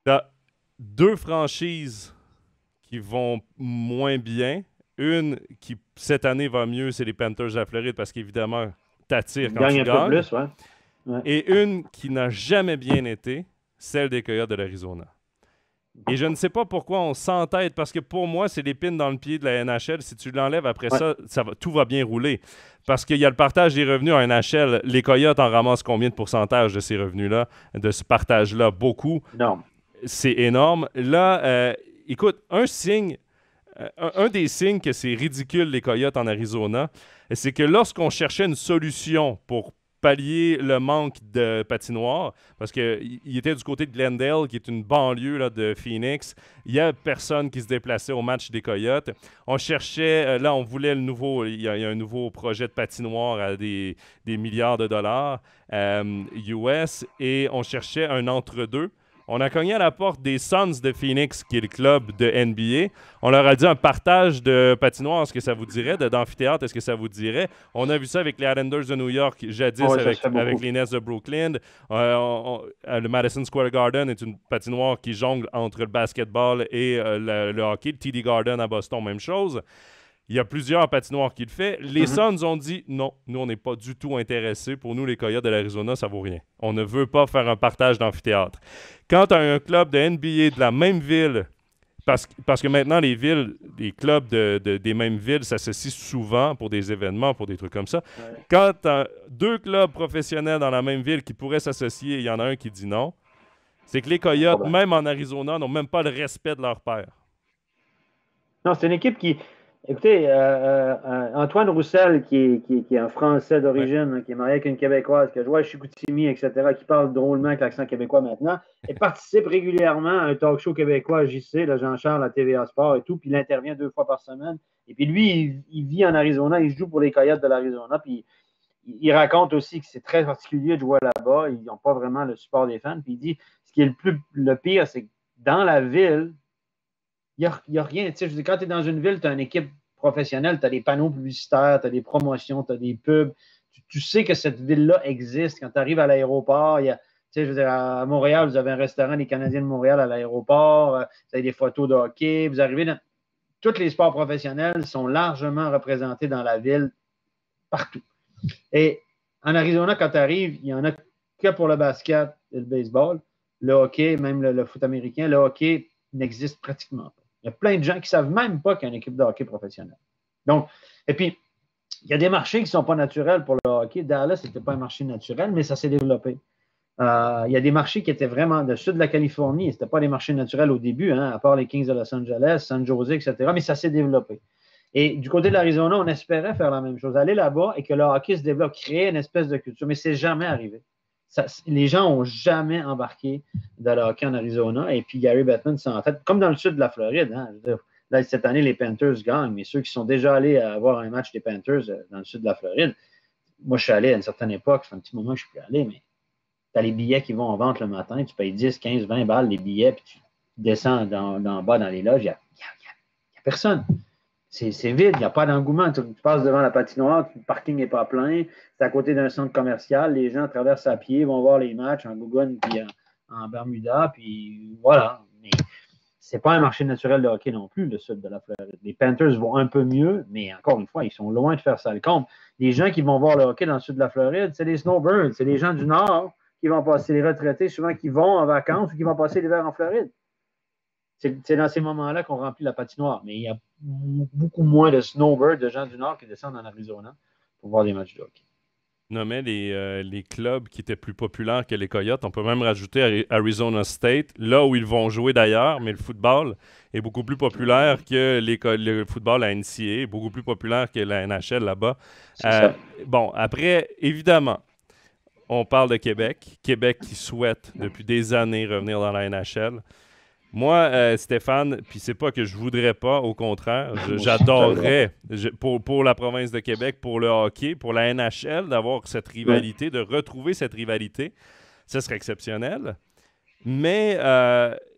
Tu as 2 franchises qui vont moins bien. Une qui, cette année, va mieux, c'est les Panthers de la Floride, parce qu'évidemment, t'attires quand tu gagnes. Plus, ouais. Ouais. Et une qui n'a jamais bien été, celle des Coyotes de l'Arizona. Et je ne sais pas pourquoi on s'entête, parce que pour moi, c'est l'épine dans le pied de la NHL. Si tu l'enlèves après ça, tout va bien rouler. Parce qu'il y a le partage des revenus en NHL. Les Coyotes en ramassent combien de pourcentage de ces revenus-là, de ce partage-là? Beaucoup. Énorme. C'est énorme. Là, écoute, un des signes que c'est ridicule, les Coyotes en Arizona, c'est que lorsqu'on cherchait une solution pour pallier le manque de patinoire, parce qu'il était du côté de Glendale, qui est une banlieue là, de Phoenix. Il n'y a personne qui se déplaçait au match des Coyotes. On cherchait, là, on voulait il y a un nouveau projet de patinoire à des milliards de dollars US, et on cherchait un entre-deux. On a cogné à la porte des Suns de Phoenix, qui est le club de NBA. On leur a dit un partage de patinoire, est-ce que ça vous dirait, d'amphithéâtre, est-ce que ça vous dirait? On a vu ça avec les Islanders de New York, jadis avec les Nets de Brooklyn. Le Madison Square Garden est une patinoire qui jongle entre le basketball et le hockey. Le TD Garden à Boston, même chose. Il y a plusieurs patinoires qui le font. Les Suns ont dit non, nous, on n'est pas du tout intéressés. Pour nous, les Coyotes de l'Arizona, ça vaut rien. On ne veut pas faire un partage d'amphithéâtre. Quand tu as un club de NBA de la même ville, parce que maintenant, les clubs des mêmes villes s'associent souvent pour des événements, pour des trucs comme ça. Ouais. Quand tu as 2 clubs professionnels dans la même ville qui pourraient s'associer, il y en a un qui dit non, c'est que les Coyotes, même en Arizona, n'ont même pas le respect de leur père. Non, c'est une équipe qui... Écoutez, Antoine Roussel, qui est un Français d'origine, qui est marié avec une Québécoise, qui a joué à Chicoutimi, etc., qui parle drôlement avec l'accent québécois maintenant, et participe régulièrement à un talk show québécois JC, là, Jean-Charles à TVA Sport et tout, puis il intervient 2 fois par semaine. Et puis lui, il vit en Arizona, il joue pour les Coyotes de l'Arizona, puis il raconte aussi que c'est très particulier de jouer là-bas, ils n'ont pas vraiment le support des fans, puis il dit, ce qui est le pire, c'est que dans la ville, il n'y a rien. Tu sais, je dis, quand tu es dans une ville, tu as une équipe professionnelle, tu as des panneaux publicitaires, tu as des promotions, tu as des pubs. Tu sais que cette ville-là existe. Quand tu arrives à l'aéroport, il y a, tu sais, je veux dire, à Montréal, vous avez un restaurant des Canadiens de Montréal à l'aéroport, vous avez des photos de hockey, vous arrivez dans... Tous les sports professionnels sont largement représentés dans la ville, partout. Et en Arizona, quand tu arrives, il n'y en a que pour le basket et le baseball. Le hockey, même le foot américain, le hockey n'existe pratiquement pas. Il y a plein de gens qui ne savent même pas qu'il y a une équipe de hockey professionnelle. Donc, et puis, il y a des marchés qui ne sont pas naturels pour le hockey. Dallas, ce n'était pas un marché naturel, mais ça s'est développé. Il y a des marchés qui étaient vraiment du sud de la Californie. Ce n'étaient pas des marchés naturels au début, à part les Kings de Los Angeles, San Jose, etc., mais ça s'est développé. Et du côté de l'Arizona, on espérait faire la même chose, aller là-bas et que le hockey se développe, créer une espèce de culture, mais ce n'est jamais arrivé. Les gens n'ont jamais embarqué dans le hockey en Arizona. Et puis Gary Bettman s'en tête, comme dans le sud de la Floride. Hein, je veux dire, là, cette année, les Panthers gagnent, mais ceux qui sont déjà allés voir un match des Panthers dans le sud de la Floride, moi, je suis allé à une certaine époque, ça fait un petit moment que je ne suis plus allé, mais tu as les billets qui vont en vente le matin, tu payes 10, 15, 20 balles les billets, puis tu descends dans bas dans les loges, il n'y a personne. C'est vide, il n'y a pas d'engouement. Tu passes devant la patinoire, le parking n'est pas plein, c'est à côté d'un centre commercial, les gens traversent à pied, vont voir les matchs en Gougon puis en Bermuda, puis voilà. Mais c'est pas un marché naturel de hockey non plus, le sud de la Floride. Les Panthers vont un peu mieux, mais encore une fois, ils sont loin de faire ça le compte. Les gens qui vont voir le hockey dans le sud de la Floride, c'est les snowbirds, c'est les gens du Nord qui vont passer, les retraités, souvent qui vont en vacances ou qui vont passer l'hiver en Floride. C'est dans ces moments-là qu'on remplit la patinoire. Mais il y a beaucoup moins de snowbirds, de gens du Nord qui descendent en Arizona pour voir des matchs de hockey. Nommait les clubs qui étaient plus populaires que les Coyotes. On peut même rajouter Arizona State, là où ils vont jouer d'ailleurs, mais le football est beaucoup plus populaire que le football à NCAA, beaucoup plus populaire que la NHL là-bas. Bon, après, évidemment, on parle de Québec. Québec qui souhaite depuis des années revenir dans la NHL. Moi, Stéphane, puis c'est pas que je voudrais pas, au contraire, j'adorerais pour la province de Québec, pour le hockey, pour la NHL, d'avoir cette rivalité, de retrouver cette rivalité. Ce serait exceptionnel. Mais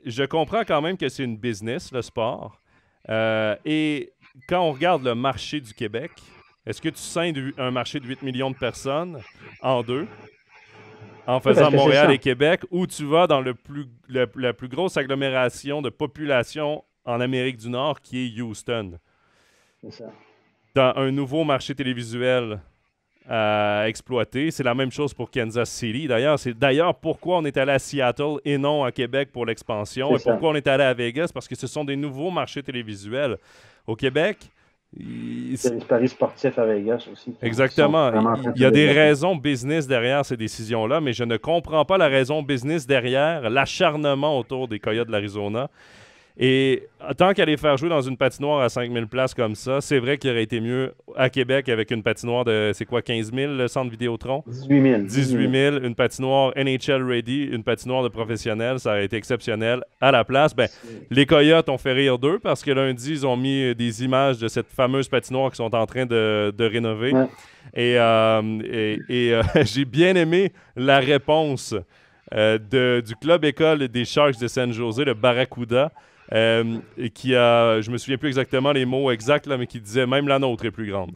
je comprends quand même que c'est une business, le sport. Et quand on regarde le marché du Québec, est-ce que tu scindes un marché de 8 millions de personnes en deux? En faisant Montréal et Québec, où tu vas dans la plus grosse agglomération de population en Amérique du Nord, qui est Houston. C'est ça. Dans un nouveau marché télévisuel à exploiter. C'est la même chose pour Kansas City. D'ailleurs, c'est pourquoi on est allé à Seattle et non à Québec pour l'expansion. Et pourquoi on est allé à Vegas, parce que ce sont des nouveaux marchés télévisuels. Au Québec, c'est les paris sportifs à Vegas aussi. Exactement. Il y a des raisons business derrière ces décisions-là, mais je ne comprends pas la raison business derrière l'acharnement autour des Coyotes de l'Arizona. Et tant qu'à les faire jouer dans une patinoire à 5000 places comme ça, c'est vrai qu'il aurait été mieux à Québec avec une patinoire de, c'est quoi, 15 000 le centre Vidéotron? 18 000. Une patinoire NHL ready, une patinoire de professionnels, ça aurait été exceptionnel. À la place, les Coyotes ont fait rire d'eux parce que lundi, ils ont mis des images de cette fameuse patinoire qu'ils sont en train de rénover. Ouais. Et j'ai bien aimé la réponse du club école des Sharks de San Jose, le Barracuda. Je me souviens plus exactement les mots exacts, là, mais qui disait même la nôtre est plus grande.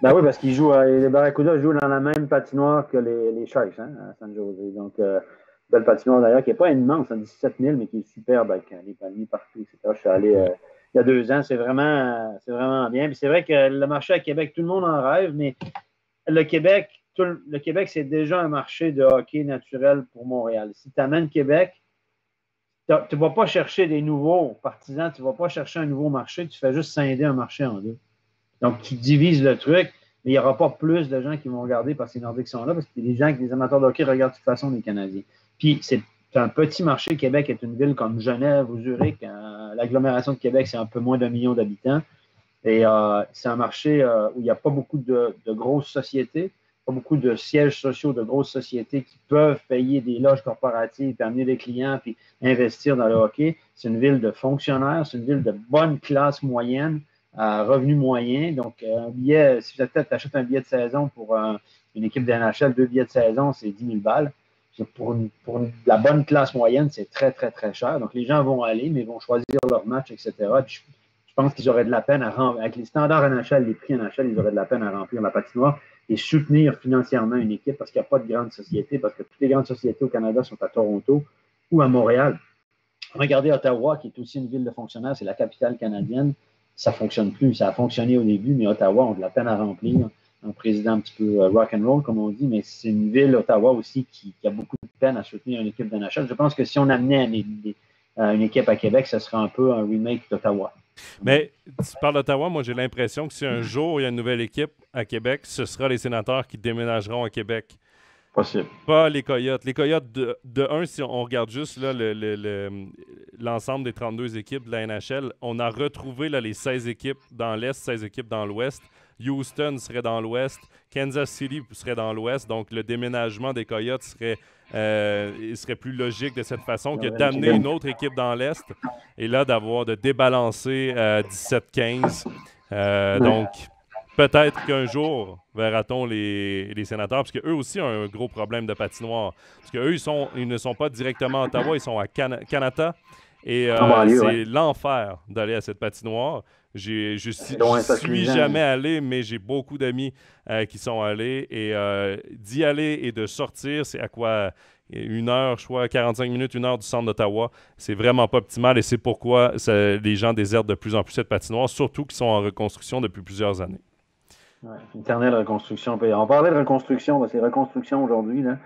Ben oui, parce qu'ils jouent, les Barracuda jouent dans la même patinoire que les Sharks à San Jose. Donc, belle patinoire d'ailleurs, qui n'est pas immense, 17 000, mais qui est superbe avec les palmiers partout, etc. Je suis allé il y a 2 ans, c'est vraiment bien. Puis c'est vrai que le marché à Québec, tout le monde en rêve, mais le Québec, c'est déjà un marché de hockey naturel pour Montréal. Si tu amènes Québec, tu ne vas pas chercher des nouveaux partisans, tu ne vas pas chercher un nouveau marché, tu fais juste scinder un marché en deux. Donc, tu divises le truc, mais il n'y aura pas plus de gens qui vont regarder parce que les Nordiques sont là, parce que les amateurs de hockey regardent de toute façon les Canadiens. Puis, c'est un petit marché. Québec est une ville comme Genève ou Zurich. L'agglomération de Québec, c'est un peu moins d'1 million d'habitants. Et c'est un marché où il n'y a pas beaucoup de grosses sociétés, pas beaucoup de sièges sociaux de grosses sociétés qui peuvent payer des loges corporatives, puis amener des clients, puis investir dans le hockey. C'est une ville de fonctionnaires, c'est une ville de bonne classe moyenne, à revenu moyen. Donc, un billet, si tu achètes un billet de saison pour une équipe de NHL, 2 billets de saison, c'est 10 000 balles. Pour la bonne classe moyenne, c'est très, très, très cher. Donc, les gens vont aller, mais ils vont choisir leur match, etc. Puis, je pense qu'ils auraient de la peine à remplir, avec les standards NHL, les prix NHL, ils auraient de la peine à remplir la patinoire et soutenir financièrement une équipe parce qu'il n'y a pas de grandes sociétés, parce que toutes les grandes sociétés au Canada sont à Toronto ou à Montréal. Regardez Ottawa, qui est aussi une ville de fonctionnaires, c'est la capitale canadienne. Ça ne fonctionne plus. Ça a fonctionné au début, mais Ottawa ont de la peine à remplir. Un président un petit peu rock and roll, comme on dit, mais c'est une ville, Ottawa aussi, qui a beaucoup de peine à soutenir une équipe de NHL. Je pense que si on amenait une équipe à Québec, ce serait un peu un remake d'Ottawa. Mais tu parles d'Ottawa, moi j'ai l'impression que si un jour il y a une nouvelle équipe à Québec, ce sera les Sénateurs qui déménageront à Québec. Possible. Pas les Coyotes. Les Coyotes, de un, si on regarde juste là, l'ensemble des 32 équipes de la NHL, on a retrouvé là, les 16 équipes dans l'Est, 16 équipes dans l'Ouest. Houston serait dans l'Ouest. Kansas City serait dans l'Ouest. Donc, le déménagement des Coyotes serait plus logique de cette façon que d'amener une autre équipe dans l'Est et là, de débalancer 17-15. Donc, peut-être qu'un jour, verra-t-on les Sénateurs, parce qu'eux aussi ont un gros problème de patinoire. Parce qu'eux, ils ne sont pas directement à Ottawa, ils sont à Canada. Et c'est l'enfer d'aller à cette patinoire. Je suis jamais allé, mais j'ai beaucoup d'amis qui sont allés. Et d'y aller et de sortir, c'est à quoi 1 heure, je crois, 45 minutes, 1 heure du centre d'Ottawa. C'est vraiment pas optimal et c'est pourquoi les gens désertent de plus en plus cette patinoire, surtout qu'ils sont en reconstruction depuis plusieurs années. Ouais, éternelle reconstruction. On parlait de reconstruction, c'est reconstruction aujourd'hui. Là.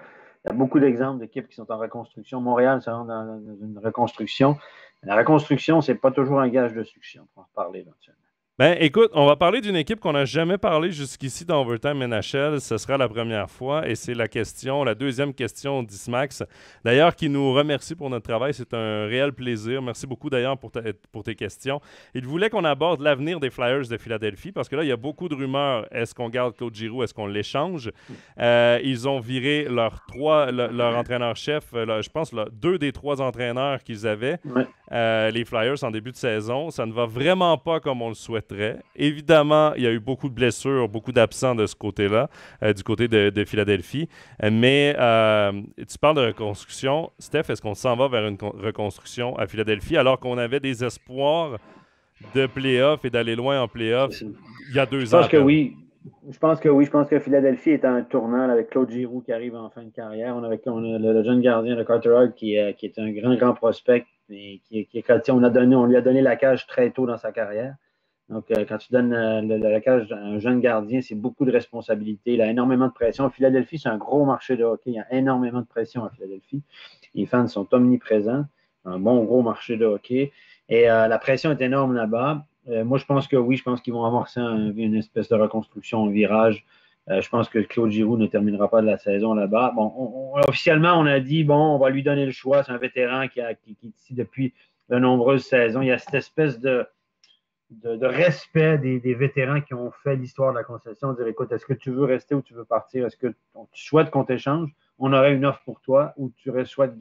Il y a beaucoup d'exemples d'équipes qui sont en reconstruction. Montréal, ça rentre dans une reconstruction. La reconstruction, ce n'est pas toujours un gage de succès. On peut en reparler éventuellement. Ben, écoute, on va parler d'une équipe qu'on n'a jamais parlé jusqu'ici dans Overtime NHL. Ce sera la première fois et c'est la deuxième question d'Ismax. D'ailleurs, qui nous remercie pour notre travail. C'est un réel plaisir. Merci beaucoup d'ailleurs pour tes questions. Il voulait qu'on aborde l'avenir des Flyers de Philadelphie parce que là, il y a beaucoup de rumeurs. Est-ce qu'on garde Claude Giroux? Est-ce qu'on l'échange? Ils ont viré leur entraîneur-chef, je pense, deux des trois entraîneurs qu'ils avaient. Ouais. Les Flyers en début de saison. Ça ne va vraiment pas comme on le souhaiterait. Évidemment, il y a eu beaucoup de blessures, beaucoup d'absents de ce côté-là, du côté de Philadelphie. Mais tu parles de reconstruction. Steph, est-ce qu'on s'en va vers une reconstruction à Philadelphie alors qu'on avait des espoirs de play-off et d'aller loin en play-off il y a 2 ans? Je pense que oui. Je pense que oui. Je pense que Philadelphie est à un tournant là, avec Claude Giroux qui arrive en fin de carrière. On a le jeune gardien de Carter Hart qui est un grand prospect. Et on lui a donné la cage très tôt dans sa carrière. Donc, quand tu donnes la cage à un jeune gardien, c'est beaucoup de responsabilités. Il a énormément de pression. Philadelphie, c'est un gros marché de hockey. Il y a énormément de pression à Philadelphie. Les fans sont omniprésents. Un bon gros marché de hockey. Et la pression est énorme là-bas. Moi, je pense que oui. Je pense qu'ils vont amorcer une espèce de reconstruction, un virage. Je pense que Claude Giroux ne terminera pas de la saison là-bas. Bon, officiellement, on a dit, on va lui donner le choix. C'est un vétéran qui est ici depuis de nombreuses saisons. Il y a cette espèce de respect des vétérans qui ont fait l'histoire de la concession. Dire, écoute, est-ce que tu veux rester ou tu veux partir? Est-ce que tu souhaites qu'on t'échange? On aurait une offre pour toi ou tu souhaites,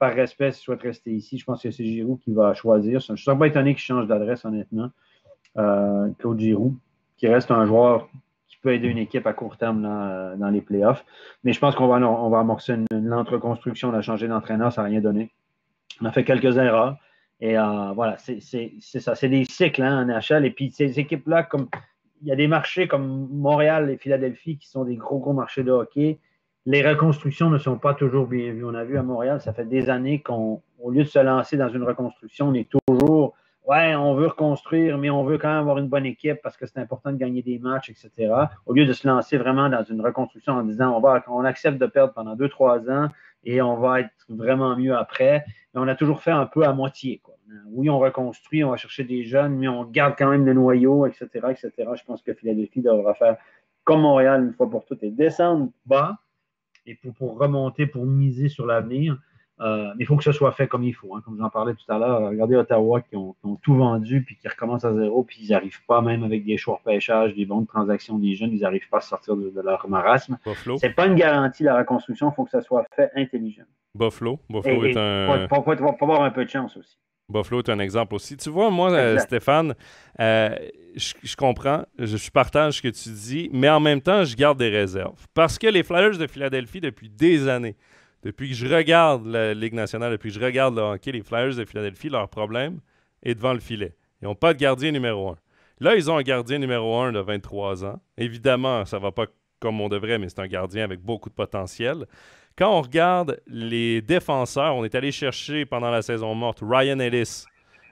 par respect, tu souhaites rester ici? Je pense que c'est Giroux qui va choisir. Je ne suis pas étonné qu'il change d'adresse, honnêtement. Claude Giroux, qui reste un joueur qui peut aider une équipe à court terme dans les playoffs. Mais je pense qu'on va amorcer une lente reconstruction. On a changé d'entraîneur, ça n'a rien donné. On a fait quelques erreurs. Et voilà, c'est ça. C'est des cycles en NHL. Et puis, ces équipes-là, il y a des marchés comme Montréal et Philadelphie qui sont des gros marchés de hockey. Les reconstructions ne sont pas toujours bien vues. On a vu à Montréal, ça fait des années qu'au lieu de se lancer dans une reconstruction, on est toujours on veut reconstruire, mais on veut quand même avoir une bonne équipe parce que c'est important de gagner des matchs, etc. Au lieu de se lancer vraiment dans une reconstruction en disant on accepte de perdre pendant 2-3 ans et on va être vraiment mieux après. Mais on a toujours fait un peu à moitié, quoi. Oui, on reconstruit, on va chercher des jeunes, mais on garde quand même le noyau, etc., etc. Je pense que Philadelphie devra faire comme Montréal une fois pour toutes et descendre bas et pour remonter, pour miser sur l'avenir. Mais il faut que ce soit fait comme il faut. Comme j'en parlais tout à l'heure, regardez Ottawa qui ont tout vendu puis qui recommencent à zéro, puis ils n'arrivent pas, même avec des choix de pêchage, des bons de transaction des jeunes, ils n'arrivent pas à sortir de leur marasme. Buffalo. C'est pas une garantie, la reconstruction, il faut que ça soit fait intelligemment. Buffalo est un... Faut avoir un peu de chance aussi. Buffalo est un exemple aussi. Tu vois, moi, Stéphane, je comprends, je partage ce que tu dis, mais en même temps, je garde des réserves. Parce que les Flyers de Philadelphie, depuis des années, depuis que je regarde la Ligue nationale, depuis que je regarde le hockey, les Flyers de Philadelphie, leur problème est devant le filet. Ils n'ont pas de gardien numéro 1. Là, ils ont un gardien numéro 1 de 23 ans. Évidemment, ça ne va pas comme on devrait, mais c'est un gardien avec beaucoup de potentiel. Quand on regarde les défenseurs, on est allé chercher pendant la saison morte Ryan Ellis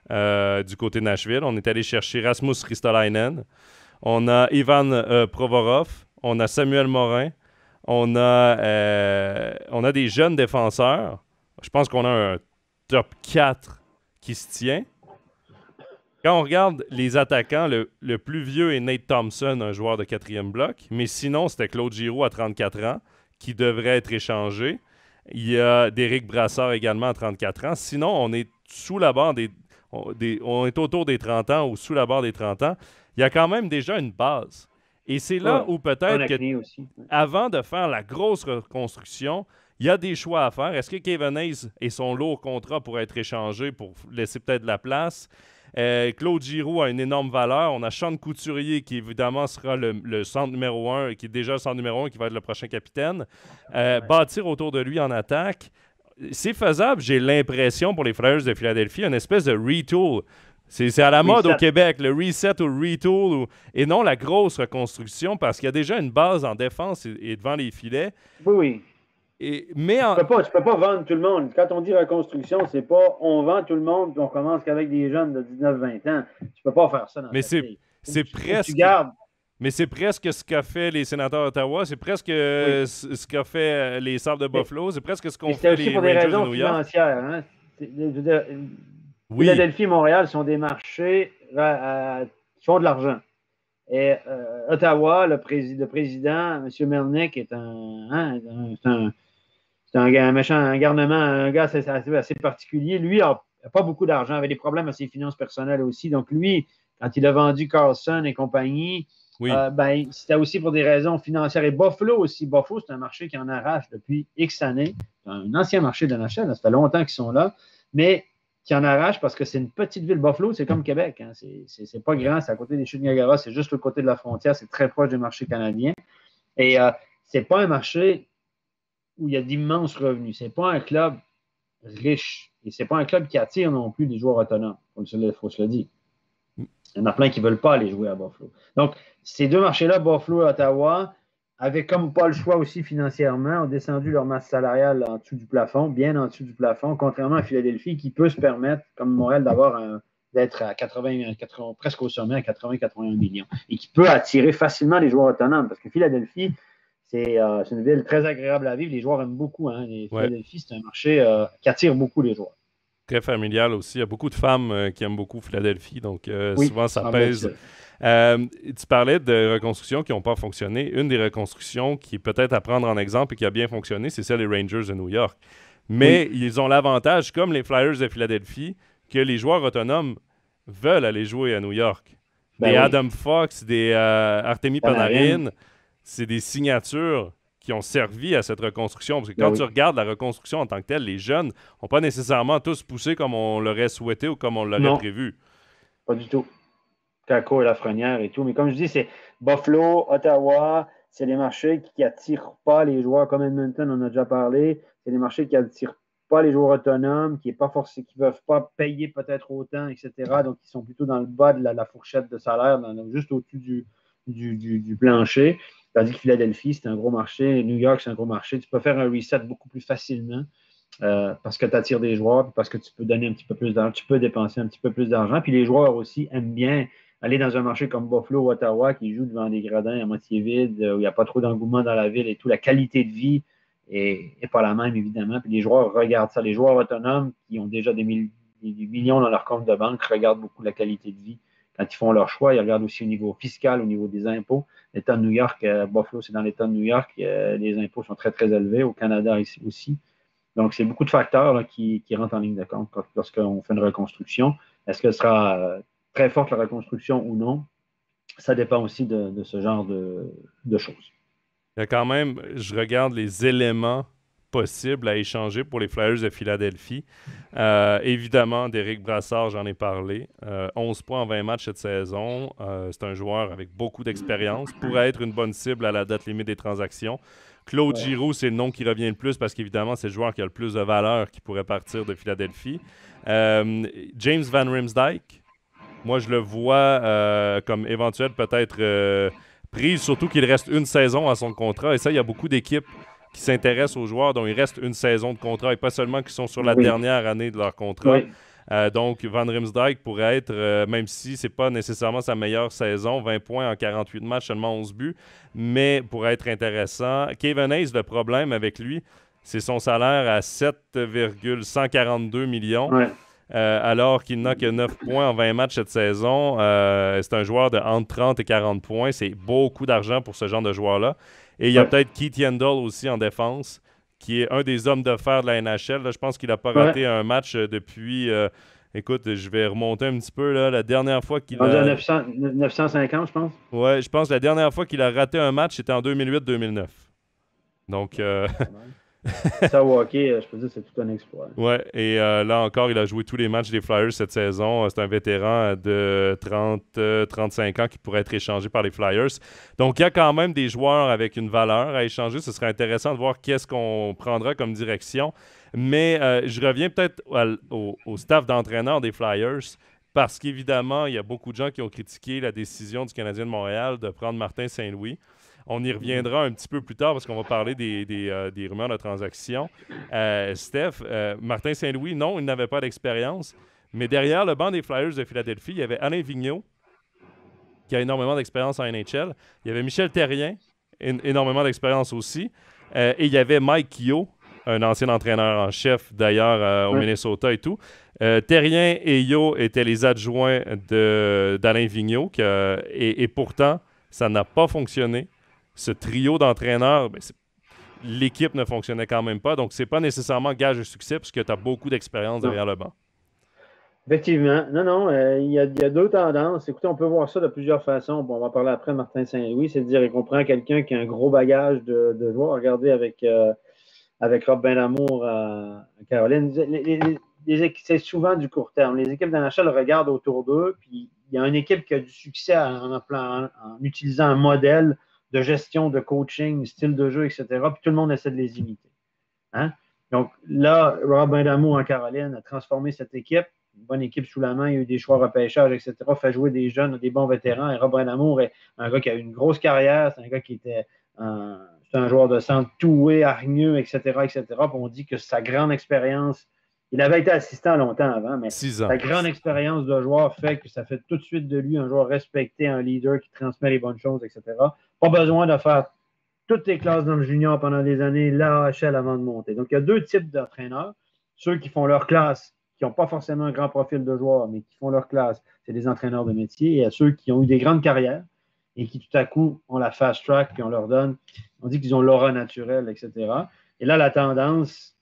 du côté de Nashville. On est allé chercher Rasmus Ristolainen. On a Ivan Provorov. On a Samuel Morin. On a des jeunes défenseurs. Je pense qu'on a un top 4 qui se tient. Quand on regarde les attaquants, le plus vieux est Nate Thompson, un joueur de 4e bloc. Mais sinon, c'était Claude Giroux à 34 ans qui devrait être échangé. Il y a Derek Brassard également à 34 ans. Sinon, on est sous la barre on est autour des 30 ans ou sous la barre des 30 ans. Il y a quand même déjà une base. Et c'est là où peut-être que avant de faire la grosse reconstruction, il y a des choix à faire. Est-ce que Kevin Hayes et son lourd contrat pourraient être échangés pour laisser peut-être de la place? Claude Giroux a une énorme valeur. On a Sean Couturier qui évidemment sera le centre numéro 1, qui est déjà le centre numéro 1, qui va être le prochain capitaine. Bâtir autour de lui en attaque. C'est faisable, j'ai l'impression, pour les Flyers de Philadelphie, une espèce de retool. C'est à la mode au Québec, le reset ou le retool, et non la grosse reconstruction, parce qu'il y a déjà une base en défense et devant les filets. Oui. Tu peux pas vendre tout le monde. Quand on dit reconstruction, c'est pas on vend tout le monde et on commence qu'avec des jeunes de 19-20 ans. Tu peux pas faire ça dans Mais c'est presque... Mais c'est presque ce qu'a fait les Sénateurs d'Ottawa, c'est presque ce qu'a fait les Sabres de Buffalo, c'est presque ce qu'ont fait les Rangers de New York. C'était aussi pour des raisons financières. Hein? Oui. Philadelphie et Montréal sont des marchés qui font de l'argent. Et Ottawa, le président, M. Melnick, est un garnement, un gars assez particulier. Lui n'a pas beaucoup d'argent, avait des problèmes à ses finances personnelles aussi. Donc lui, quand il a vendu Carlson et compagnie, c'était aussi pour des raisons financières. Et Buffalo aussi. Buffalo, c'est un marché qui en arrache depuis X années. C'est un ancien marché de NHL, ça fait longtemps qu'ils sont là, mais qui en arrache parce que c'est une petite ville. Buffalo, c'est comme Québec. Hein. C'est pas grand, c'est à côté des Chutes Niagara, c'est juste le côté de la frontière, c'est très proche des marchés canadiens. Et c'est pas un marché où il y a d'immenses revenus. C'est pas un club riche. Et c'est pas un club qui attire non plus des joueurs autonomes. Il faut se le dire. Il y en a plein qui ne veulent pas aller jouer à Buffalo. Donc, ces deux marchés-là, Buffalo et Ottawa, avaient comme pas le choix aussi financièrement, ont descendu leur masse salariale en dessous du plafond, bien en dessous du plafond, contrairement à Philadelphie, qui peut se permettre, comme Montréal, d'être à 80, presque au sommet à 80-81 millions et qui peut attirer facilement les joueurs autonomes. Parce que Philadelphie, c'est une ville très agréable à vivre. Les joueurs aiment beaucoup. Hein. Philadelphie, c'est un marché qui attire beaucoup les joueurs. Très familial aussi. Il y a beaucoup de femmes qui aiment beaucoup Philadelphie, donc souvent ça pèse. Tu parlais de reconstructions qui n'ont pas fonctionné. Une des reconstructions qui est peut-être à prendre en exemple et qui a bien fonctionné, c'est celle des Rangers de New York. Mais ils ont l'avantage, comme les Flyers de Philadelphie, que les joueurs autonomes veulent aller jouer à New York. Des Adam Fox, des Artemi Panarin, c'est des signatures qui ont servi à cette reconstruction. Parce que quand tu regardes la reconstruction en tant que telle, les jeunes n'ont pas nécessairement tous poussé comme on l'aurait souhaité ou comme on l'aurait prévu. Pas du tout. Kako et Lafrenière et tout. Mais comme je dis, c'est Buffalo, Ottawa, c'est des marchés qui n'attirent pas les joueurs comme Edmonton, on en a déjà parlé. C'est des marchés qui n'attirent pas les joueurs autonomes, qui ne peuvent pas payer peut-être autant, etc. Donc, ils sont plutôt dans le bas de la fourchette de salaire, juste au-dessus du plancher. Tandis que Philadelphie, c'est un gros marché. New York, c'est un gros marché. Tu peux faire un reset beaucoup plus facilement parce que tu attires des joueurs, parce que tu peux donner un petit peu plus d'argent, tu peux dépenser un petit peu plus d'argent. Puis les joueurs aussi aiment bien aller dans un marché comme Buffalo ou Ottawa qui joue devant des gradins à moitié vides, où il n'y a pas trop d'engouement dans la ville et tout. La qualité de vie n'est pas la même, évidemment. Puis les joueurs regardent ça. Les joueurs autonomes qui ont déjà des millions dans leur compte de banque regardent beaucoup la qualité de vie. Quand ils font leur choix, ils regardent aussi au niveau fiscal, au niveau des impôts. L'État de New York, Buffalo, c'est dans l'État de New York, les impôts sont très, très élevés. Au Canada, ici aussi. Donc, c'est beaucoup de facteurs là, qui rentrent en ligne de compte lorsqu'on fait une reconstruction. Est-ce que ce sera très forte la reconstruction ou non? Ça dépend aussi de ce genre de choses. Il y a quand même, je regarde les éléments possibles à échanger pour les Flyers de Philadelphie. Évidemment, d'Éric Brassard, j'en ai parlé. 11 points en 20 matchs cette saison. C'est un joueur avec beaucoup d'expérience. Pourrait être une bonne cible à la date limite des transactions. Claude Giroux, c'est le nom qui revient le plus parce qu'évidemment, c'est le joueur qui a le plus de valeur qui pourrait partir de Philadelphie. James Van Riemsdyk, moi, je le vois comme éventuel peut-être prise, surtout qu'il reste une saison à son contrat. Et ça, il y a beaucoup d'équipes qui s'intéressent aux joueurs dont il reste une saison de contrat et pas seulement qui sont sur la dernière année de leur contrat. Donc, Van Riemsdyk pourrait être, même si ce n'est pas nécessairement sa meilleure saison, 20 points en 48 matchs, seulement 11 buts, mais pourrait être intéressant. Kevin Hayes, le problème avec lui, c'est son salaire à 7,142 millions. Alors qu'il n'a que 9 points en 20 matchs cette saison. C'est un joueur de entre 30 et 40 points. C'est beaucoup d'argent pour ce genre de joueur-là. Et il y a peut-être Keith Yandel aussi en défense, qui est un des hommes de fer de la NHL. Là, je pense qu'il n'a pas raté un match depuis... écoute, je vais remonter un petit peu. Là, la dernière fois qu'il a... 950, je pense. Ouais, je pense que la dernière fois qu'il a raté un match, c'était en 2008-2009. Donc... Ça, au hockey, je peux dire que c'est tout un exploit. Ouais, et là encore, il a joué tous les matchs des Flyers cette saison. C'est un vétéran de 30-35 ans qui pourrait être échangé par les Flyers. Donc, il y a quand même des joueurs avec une valeur à échanger. Ce serait intéressant de voir qu'est-ce qu'on prendra comme direction. Mais je reviens peut-être au staff d'entraîneur des Flyers parce qu'évidemment, il y a beaucoup de gens qui ont critiqué la décision du Canadien de Montréal de prendre Martin Saint-Louis. On y reviendra un petit peu plus tard parce qu'on va parler des rumeurs de transactions. Steph, Martin Saint-Louis, non, il n'avait pas d'expérience. Mais derrière le banc des Flyers de Philadelphie, il y avait Alain Vigneault, qui a énormément d'expérience en NHL. Il y avait Michel Therrien, énormément d'expérience aussi. Et il y avait Mike Keogh, un ancien entraîneur en chef d'ailleurs au Minnesota et tout. Therrien et Yo étaient les adjoints d'Alain Vigneault et pourtant, ça n'a pas fonctionné. Ce trio d'entraîneurs, l'équipe ne fonctionnait quand même pas. Donc, c'est pas nécessairement gage de succès puisque tu as beaucoup d'expérience derrière le banc. Effectivement. Non, il y a deux tendances. Écoutez, on peut voir ça de plusieurs façons. Bon, on va parler après de Martin Saint-Louis. C'est de dire qu'on prend quelqu'un qui a un gros bagage de joueurs. Regardez avec Rob Bendamour à Caroline. C'est souvent du court terme. Les équipes d'NHL regardent autour d'eux, puis il y a une équipe qui a du succès en utilisant un modèle de gestion, de coaching, style de jeu, etc. Puis tout le monde essaie de les imiter. Hein? Donc là, Rob Bendamour en Caroline a transformé cette équipe. Une bonne équipe sous la main, il y a eu des choix repêchage, etc. Fait jouer des jeunes, des bons vétérans. Et Rob Bendamour est un gars qui a eu une grosse carrière. C'est un gars qui était c'est un joueur de centre toué, hargneux, etc., etc. Puis on dit que sa grande expérience, il avait été assistant longtemps avant, mais sa grande expérience de joueur fait que ça fait tout de suite de lui un joueur respecté, un leader qui transmet les bonnes choses, etc. Pas besoin de faire toutes les classes dans le junior pendant des années, l'AHL avant de monter. Donc, il y a deux types d'entraîneurs. Ceux qui font leur classe, qui n'ont pas forcément un grand profil de joueur, mais qui font leur classe, c'est des entraîneurs de métier. Et il y a ceux qui ont eu des grandes carrières et qui, tout à coup, ont la fast track, puis on leur donne, on dit qu'ils ont l'aura naturelle, etc. Et là, la tendance,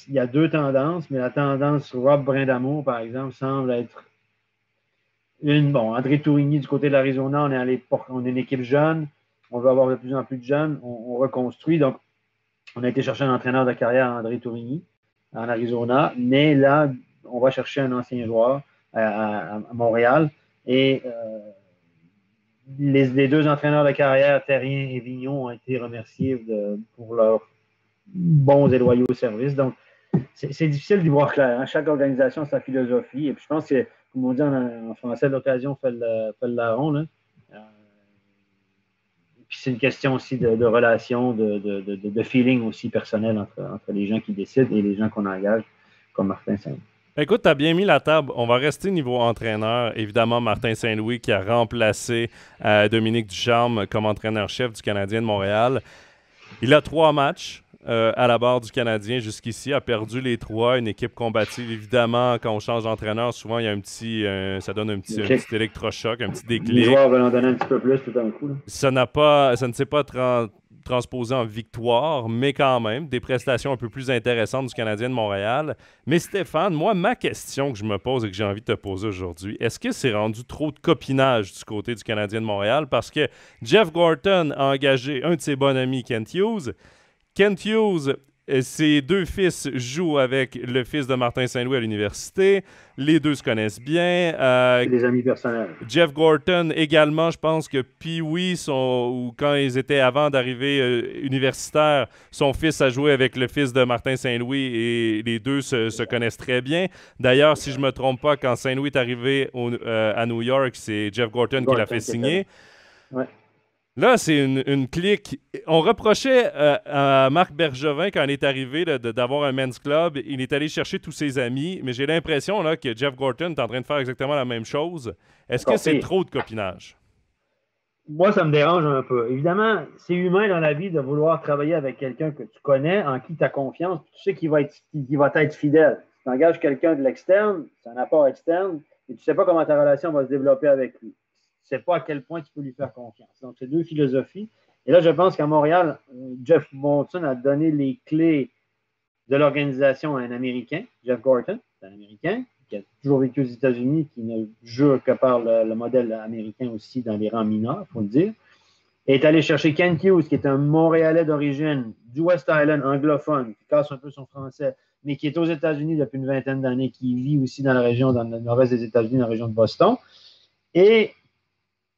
il y a deux tendances, mais la tendance Rob Brindamour, par exemple, semble être André Tourigny du côté de l'Arizona, on est une équipe jeune, on veut avoir de plus en plus de jeunes, on reconstruit. Donc, on a été chercher un entraîneur de carrière, André Tourigny, en Arizona, mais là, on va chercher un ancien joueur à Montréal. Et les deux entraîneurs de carrière, Therrien et Vigneault, ont été remerciés pour leurs bons et loyaux services. Donc, c'est difficile d'y voir clair. Hein? Chaque organisation a sa philosophie. Et puis, je pense que, comme on dit en français, l'occasion fait le larron. Là. Puis, c'est une question aussi de relation, de feeling aussi personnel entre les gens qui décident et les gens qu'on engage, comme Martin Saint-Louis. Écoute, tu as bien mis la table. On va rester niveau entraîneur. Évidemment, Martin Saint-Louis qui a remplacé Dominique Ducharme comme entraîneur-chef du Canadien de Montréal. Il a 3 matchs à la barre du Canadien jusqu'ici, a perdu les 3. Une équipe combative, évidemment, quand on change d'entraîneur, souvent il y a ça donne un petit électrochoc, un petit déclic. Les joueurs veulent en donner un petit peu plus tout d'un coup. Là. Ça ne s'est pas transposé en victoire, mais quand même, des prestations un peu plus intéressantes du Canadien de Montréal. Mais Stéphane, moi, ma question que je me pose et que j'ai envie de te poser aujourd'hui, est-ce que c'est rendu trop de copinage du côté du Canadien de Montréal? Parce que Jeff Gorton a engagé un de ses bons amis, Kent Hughes. Kent Hughes, ses 2 fils jouent avec le fils de Martin Saint-Louis à l'université. Les 2 se connaissent bien. C'est des amis personnels. Jeff Gorton également, je pense que Pee-wee, quand ils étaient avant d'arriver universitaires, son fils a joué avec le fils de Martin Saint-Louis et les 2 se connaissent très bien. D'ailleurs, si je ne me trompe pas, quand Saint-Louis est arrivé à New York, c'est Jeff Gorton qui l'a fait signer. Ouais. Là, c'est une clique. On reprochait à Marc Bergevin, quand il est arrivé, d'avoir un men's club. Il est allé chercher tous ses amis, mais j'ai l'impression là, que Jeff Gorton est en train de faire exactement la même chose. Est-ce que c'est trop de copinage? Moi, ça me dérange un peu. Évidemment, c'est humain dans la vie de vouloir travailler avec quelqu'un que tu connais, en qui tu as confiance, tu sais qu'il va être fidèle. Tu engages quelqu'un de l'externe, c'est un apport externe, et tu ne sais pas comment ta relation va se développer avec lui. Tu ne sais pas à quel point tu peux lui faire confiance. Donc, c'est 2 philosophies. Et là, je pense qu'à Montréal, Jeff Molson a donné les clés de l'organisation à un Américain, Jeff Gorton, c'est un Américain qui a toujours vécu aux États-Unis, qui ne jure que par le modèle américain aussi dans les rangs mineurs, il faut le dire, et est allé chercher Kent Hughes, qui est un Montréalais d'origine, du West Island, anglophone, qui casse un peu son français, mais qui est aux États-Unis depuis une vingtaine d'années, qui vit aussi dans la région, dans le nord-est des États-Unis, dans la région de Boston, et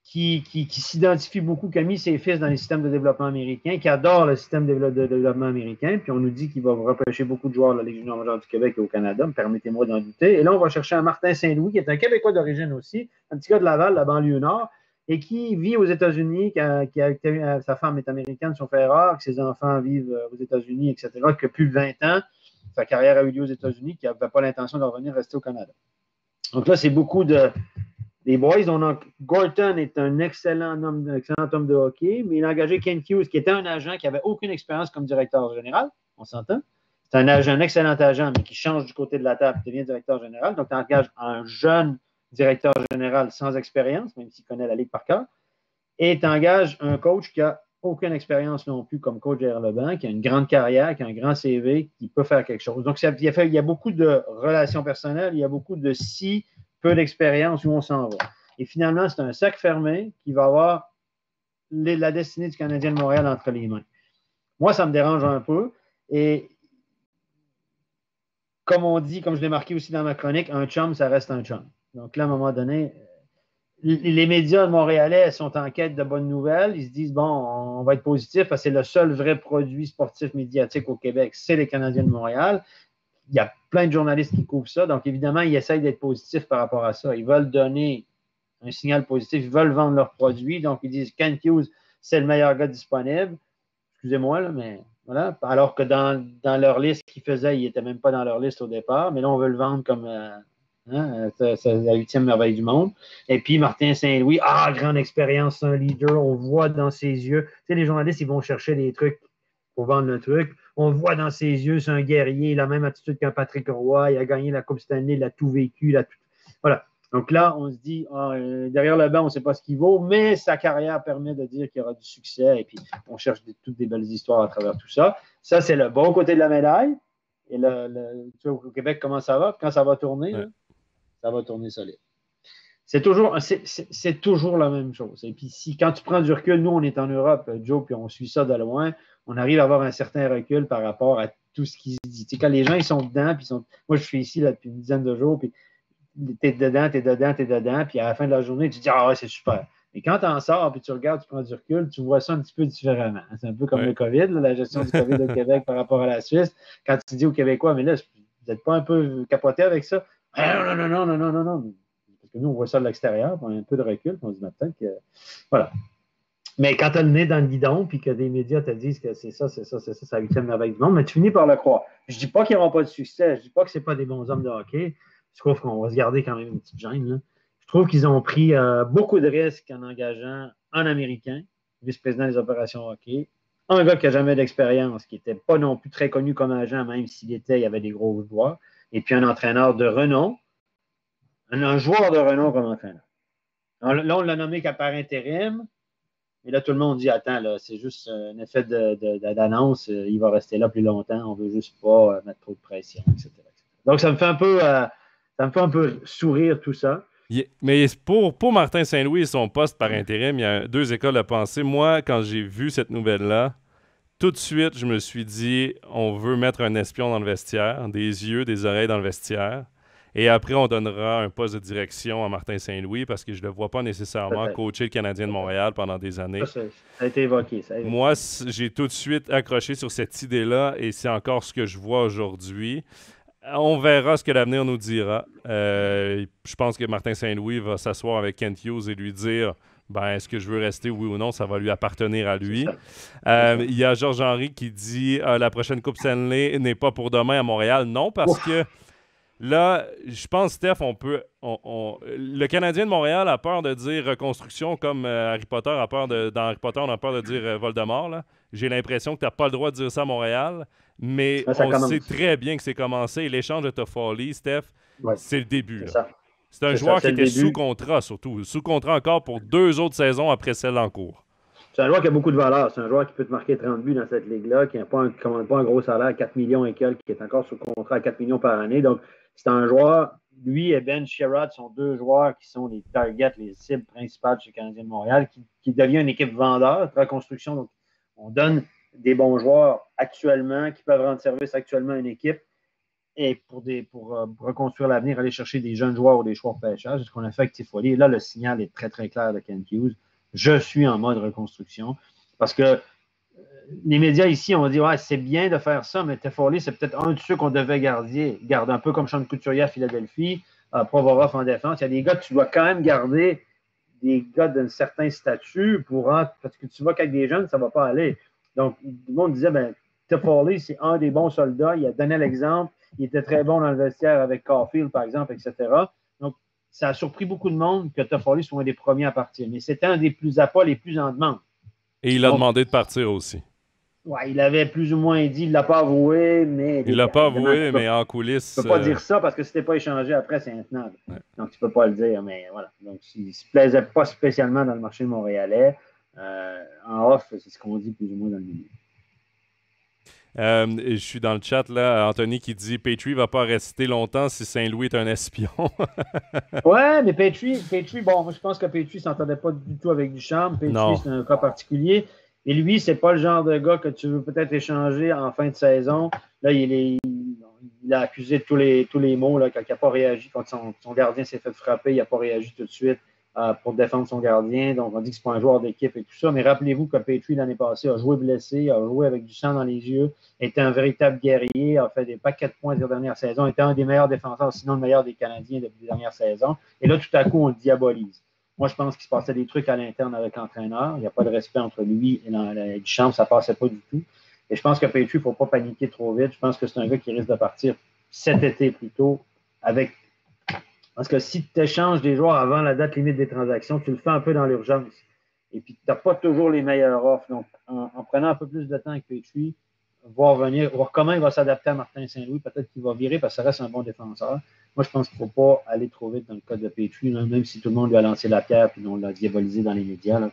qui s'identifie beaucoup, qui a mis ses fils dans les systèmes de développement américains, qui adore le système de développement américain, puis on nous dit qu'il va repêcher beaucoup de joueurs de la Ligue junior majeure du Québec et au Canada, permettez-moi d'en douter. Et là, on va chercher un Martin Saint-Louis, qui est un Québécois d'origine aussi, un petit gars de Laval, la banlieue nord, et qui vit aux États-Unis, sa femme est américaine, son frère rare, que ses enfants vivent aux États-Unis, etc., que plus de 20 ans, sa carrière a eu lieu aux États-Unis, qui n'avait pas l'intention de revenir rester au Canada. Donc là, c'est beaucoup de les boys, Gorton est un excellent homme de hockey, mais il a engagé Ken Hughes, qui était un agent qui n'avait aucune expérience comme directeur général. On s'entend? C'est un excellent agent, mais qui change du côté de la table et devient directeur général. Donc, tu engages un jeune directeur général sans expérience, même s'il connaît la Ligue par cœur, et tu engages un coach qui n'a aucune expérience non plus comme coach derrière le banc, qui a une grande carrière, qui a un grand CV, qui peut faire quelque chose. Donc, il y a beaucoup de relations personnelles, il y a beaucoup de si, peu d'expérience, où on s'en va. Et finalement, c'est un sac fermé qui va avoir la destinée du Canadien de Montréal entre les mains. Moi, ça me dérange un peu. Et comme on dit, comme je l'ai marqué aussi dans ma chronique, un chum, ça reste un chum. Donc là, à un moment donné, les médias montréalais sont en quête de bonnes nouvelles. Ils se disent, bon, on va être positif parce que c'est le seul vrai produit sportif médiatique au Québec, c'est les Canadiens de Montréal. Il y a plein de journalistes qui couvrent ça. Donc, évidemment, ils essayent d'être positifs par rapport à ça. Ils veulent donner un signal positif. Ils veulent vendre leurs produits. Donc, ils disent, Ken Hughes, c'est le meilleur gars disponible. Excusez-moi, là, mais voilà. Alors que dans leur liste qu'ils faisaient, il n'était même pas dans leur liste au départ. Mais là, on veut le vendre comme c'est la 8e merveille du monde. Et puis, Martin Saint-Louis, grande expérience, un leader. On voit dans ses yeux. Tu sais, les journalistes, ils vont chercher des trucs pour vendre le truc. On voit dans ses yeux, c'est un guerrier. Il a la même attitude qu'un Patrick Roy. Il a gagné la Coupe Stanley. Il a tout vécu. Voilà. Donc là, on se dit, derrière le banc, on ne sait pas ce qu'il vaut, mais sa carrière permet de dire qu'il y aura du succès. Et puis, on cherche toutes des belles histoires à travers tout ça. Ça, c'est le bon côté de la médaille. Et tu vois, au Québec, comment ça va? Quand ça va tourner, là, ça va tourner solide. C'est toujours la même chose. Et puis, quand tu prends du recul, nous, on est en Europe, Joe, puis on suit ça de loin, on arrive à avoir un certain recul par rapport à tout ce qui se dit. Tu sais, quand les gens ils sont dedans, puis moi, je suis ici là, depuis une dizaine de jours, puis t'es dedans, puis à la fin de la journée, tu te dis, ouais, c'est super. Mais quand tu en sors, puis tu regardes, tu prends du recul, tu vois ça un petit peu différemment. C'est un peu comme le COVID, là, la gestion du COVID au Québec par rapport à la Suisse. Quand tu dis aux Québécois, mais là, vous n'êtes pas un peu capoté avec ça? Non. Parce que nous, on voit ça de l'extérieur, puis on a un peu de recul, puis on se dit, peut-être que. Voilà. Mais quand tu as le nez dans le guidon, puis que des médias te disent que c'est ça, c'est la 8e merveille du monde, mais tu finis par le croire. Je ne dis pas qu'ils n'auront pas de succès, je ne dis pas que ce n'est pas des bons hommes de hockey. Je trouve qu'on va se garder quand même une petite gêne. Là. Je trouve qu'ils ont pris beaucoup de risques en engageant un Américain, vice-président des opérations hockey, un gars qui n'a jamais d'expérience, qui n'était pas non plus très connu comme agent, même s'il était, il y avait des gros joueurs, et puis un entraîneur de renom, un joueur de renom comme entraîneur. Alors, là, on l'a nommé qu'à par intérim, mais là, tout le monde dit, attends, là, c'est juste un effet d'annonce, il va rester là plus longtemps, on ne veut juste pas mettre trop de pression, etc. Donc, ça me fait un peu sourire tout ça. Mais pour Martin Saint-Louis et son poste par intérim, il y a deux écoles de pensée. Moi, quand j'ai vu cette nouvelle-là, tout de suite, je me suis dit, on veut mettre un espion dans le vestiaire, des yeux, des oreilles dans le vestiaire. Et après, on donnera un poste de direction à Martin Saint-Louis parce que je ne le vois pas nécessairement coacher le Canadien de Montréal pendant des années. Ça a été évoqué. Moi, j'ai tout de suite accroché sur cette idée-là et c'est encore ce que je vois aujourd'hui. On verra ce que l'avenir nous dira. Je pense que Martin Saint-Louis va s'asseoir avec Kent Hughes et lui dire est-ce que je veux rester, oui ou non, ça va lui appartenir à lui. Il y a Georges-Henri qui dit la prochaine Coupe Stanley n'est pas pour demain à Montréal. Non, parce que là, je pense, Steph, le Canadien de Montréal a peur de dire reconstruction comme Harry Potter a peur dans Harry Potter, on a peur de dire Voldemort. Là. J'ai l'impression que tu n'as pas le droit de dire ça à Montréal, mais on sait très bien que c'est commencé. Et l'échange de Toffoli, Steph, c'est le début. C'est un joueur qui était sous contrat, surtout. Sous contrat encore pour 2 autres saisons après celle en cours. C'est un joueur qui a beaucoup de valeur. C'est un joueur qui peut te marquer 30 buts dans cette ligue-là, qui n'a pas un gros salaire, 4 millions et quelques, qui est encore sous contrat à 4 millions par année. Donc, c'est un joueur, lui et Ben Sherrod sont 2 joueurs qui sont les targets, les cibles principales chez le Canadien de Montréal, qui devient une équipe vendeur, reconstruction. Donc, on donne des bons joueurs actuellement qui peuvent rendre service actuellement à une équipe et pour reconstruire l'avenir, aller chercher des jeunes joueurs ou des joueurs de pêchage. C'est ce qu'on a fait avec Tifoli. Et là, le signal est très, très clair de Ken Hughes. Je suis en mode reconstruction parce que les médias ici ont dit c'est bien de faire ça, mais Toffoli, c'est peut-être un de ceux qu'on devait garder, un peu comme Sean Couturier à Philadelphie, Provorov en défense. Il y a des gars que tu dois quand même garder, des gars d'un certain statut parce que tu vois qu'avec des jeunes, ça ne va pas aller. Donc, tout le monde disait Toffoli, c'est un des bons soldats. Il a donné l'exemple. Il était très bon dans le vestiaire avec Caulfield, par exemple, etc. Donc, ça a surpris beaucoup de monde que Toffoli soit un des premiers à partir. Mais c'était un des plus à pas les plus en demande. Et il a demandé de partir aussi. Ouais, il avait plus ou moins dit, il ne l'a pas avoué, mais... Il ne l'a pas avoué, mais en coulisses... Tu ne peux pas dire ça parce que si tu n'es pas échangé après, c'est intenable. Ouais. Donc, tu ne peux pas le dire, mais voilà. Donc, il ne se plaisait pas spécialement dans le marché montréalais. En off, c'est ce qu'on dit plus ou moins dans le milieu. Je suis dans le chat, là, Anthony qui dit « Petrie ne va pas rester longtemps si Saint-Louis est un espion. » Ouais, mais Petrie, bon, je pense que Petrie ne s'entendait pas du tout avec Ducharme. Petrie, c'est un cas particulier. Et lui, c'est pas le genre de gars que tu veux peut-être échanger en fin de saison. Là, il a accusé de tous les maux là, quand il n'a pas réagi, quand son gardien s'est fait frapper, il n'a pas réagi tout de suite pour défendre son gardien. Donc, on dit que ce n'est pas un joueur d'équipe et tout ça. Mais rappelez-vous que Petrie, l'année passée, a joué blessé, a joué avec du sang dans les yeux, était un véritable guerrier, a fait des paquets de points la dernière saison, était un des meilleurs défenseurs, sinon le meilleur des Canadiens depuis les dernières saisons. Et là, tout à coup, on le diabolise. Moi, je pense qu'il se passait des trucs à l'interne avec l'entraîneur. Il n'y a pas de respect entre lui et Duchamp. Ça ne passait pas du tout. Et je pense que Petrie, il ne faut pas paniquer trop vite. Je pense que c'est un gars qui risque de partir cet été plutôt avec... Parce que si tu échanges des joueurs avant la date limite des transactions, tu le fais un peu dans l'urgence. Et puis, tu n'as pas toujours les meilleures offres. Donc, en prenant un peu plus de temps avec Petrie, voir comment il va s'adapter à Martin Saint-Louis. Peut-être qu'il va virer parce que ça reste un bon défenseur. Moi, je pense qu'il ne faut pas aller trop vite dans le cas de Petrie, là, même si tout le monde lui a lancé la pierre et on l'a diabolisé dans les médias. Là.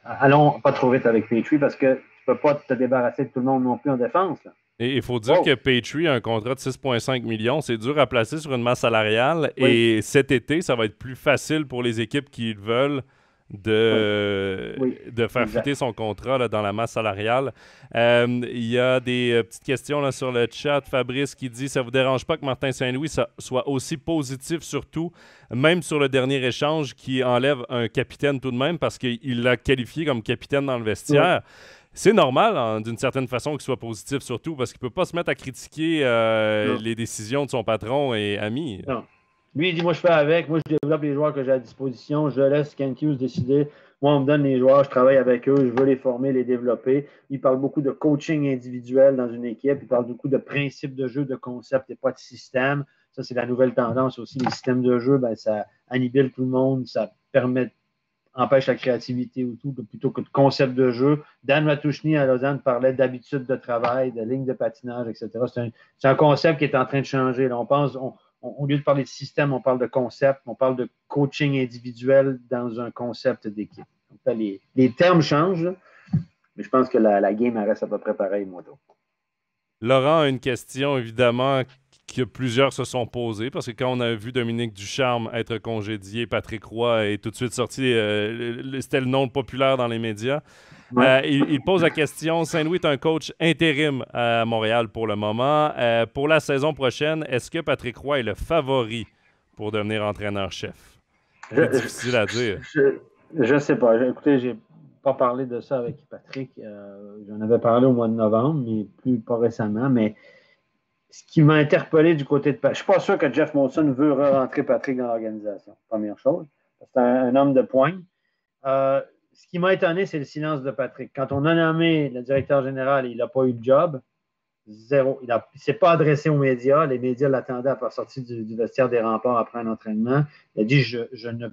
Allons pas trop vite avec Petrie parce que tu ne peux pas te débarrasser de tout le monde non plus en défense. Là. Et il faut dire que Petrie a un contrat de 6,5 millions. C'est dur à placer sur une masse salariale. Oui. Et cet été, ça va être plus facile pour les équipes qui le veulent de faire fitter son contrat là, dans la masse salariale. Il y a des petites questions là, sur le chat. Fabrice qui dit « Ça vous dérange pas que Martin Saint-Louis soit aussi positif surtout, même sur le dernier échange qui enlève un capitaine tout de même parce qu'il l'a qualifié comme capitaine dans le vestiaire. Oui. » C'est normal, d'une certaine façon, qu'il soit positif surtout parce qu'il ne peut pas se mettre à critiquer les décisions de son patron et ami. Non. Lui, il dit, moi, je fais avec. Moi, je développe les joueurs que j'ai à disposition. Je laisse Kent Hughes décider. Moi, on me donne les joueurs, je travaille avec eux, je veux les former, les développer. Il parle beaucoup de coaching individuel dans une équipe. Il parle beaucoup de principes de jeu, de concepts et pas de système. Ça, c'est la nouvelle tendance aussi. Les systèmes de jeu, ben, ça annihile tout le monde. Ça empêche la créativité ou tout, plutôt que de concepts de jeu. Dan Matushny à Lausanne parlait d'habitude de travail, de ligne de patinage, etc. C'est un concept qui est en train de changer. Là, au lieu de parler de système, on parle de concept, on parle de coaching individuel dans un concept d'équipe. Donc là, les termes changent, mais je pense que la game reste à peu près pareille, moi. Laurent a une question, évidemment, que plusieurs se sont posées, parce que quand on a vu Dominique Ducharme être congédié, Patrick Roy est tout de suite sorti, c'était le nom populaire dans les médias. Ouais. Il pose la question, Saint-Louis est un coach intérim à Montréal pour le moment. Pour la saison prochaine, est-ce que Patrick Roy est le favori pour devenir entraîneur-chef? C'est difficile à dire. Je sais pas. Écoutez, j'ai pas parlé de ça avec Patrick. J'en avais parlé au mois de novembre, mais pas récemment. Mais ce qui m'a interpellé du côté de Patrick, je ne suis pas sûr que Jeff Molson veut rentrer Patrick dans l'organisation, première chose. C'est un homme de poigne. Ce qui m'a étonné, c'est le silence de Patrick. Quand on a nommé le directeur général, il n'a pas eu de job. Zéro. Il ne s'est pas adressé aux médias. Les médias l'attendaient à faire sortir du vestiaire des Remparts après un entraînement. Il a dit je ne.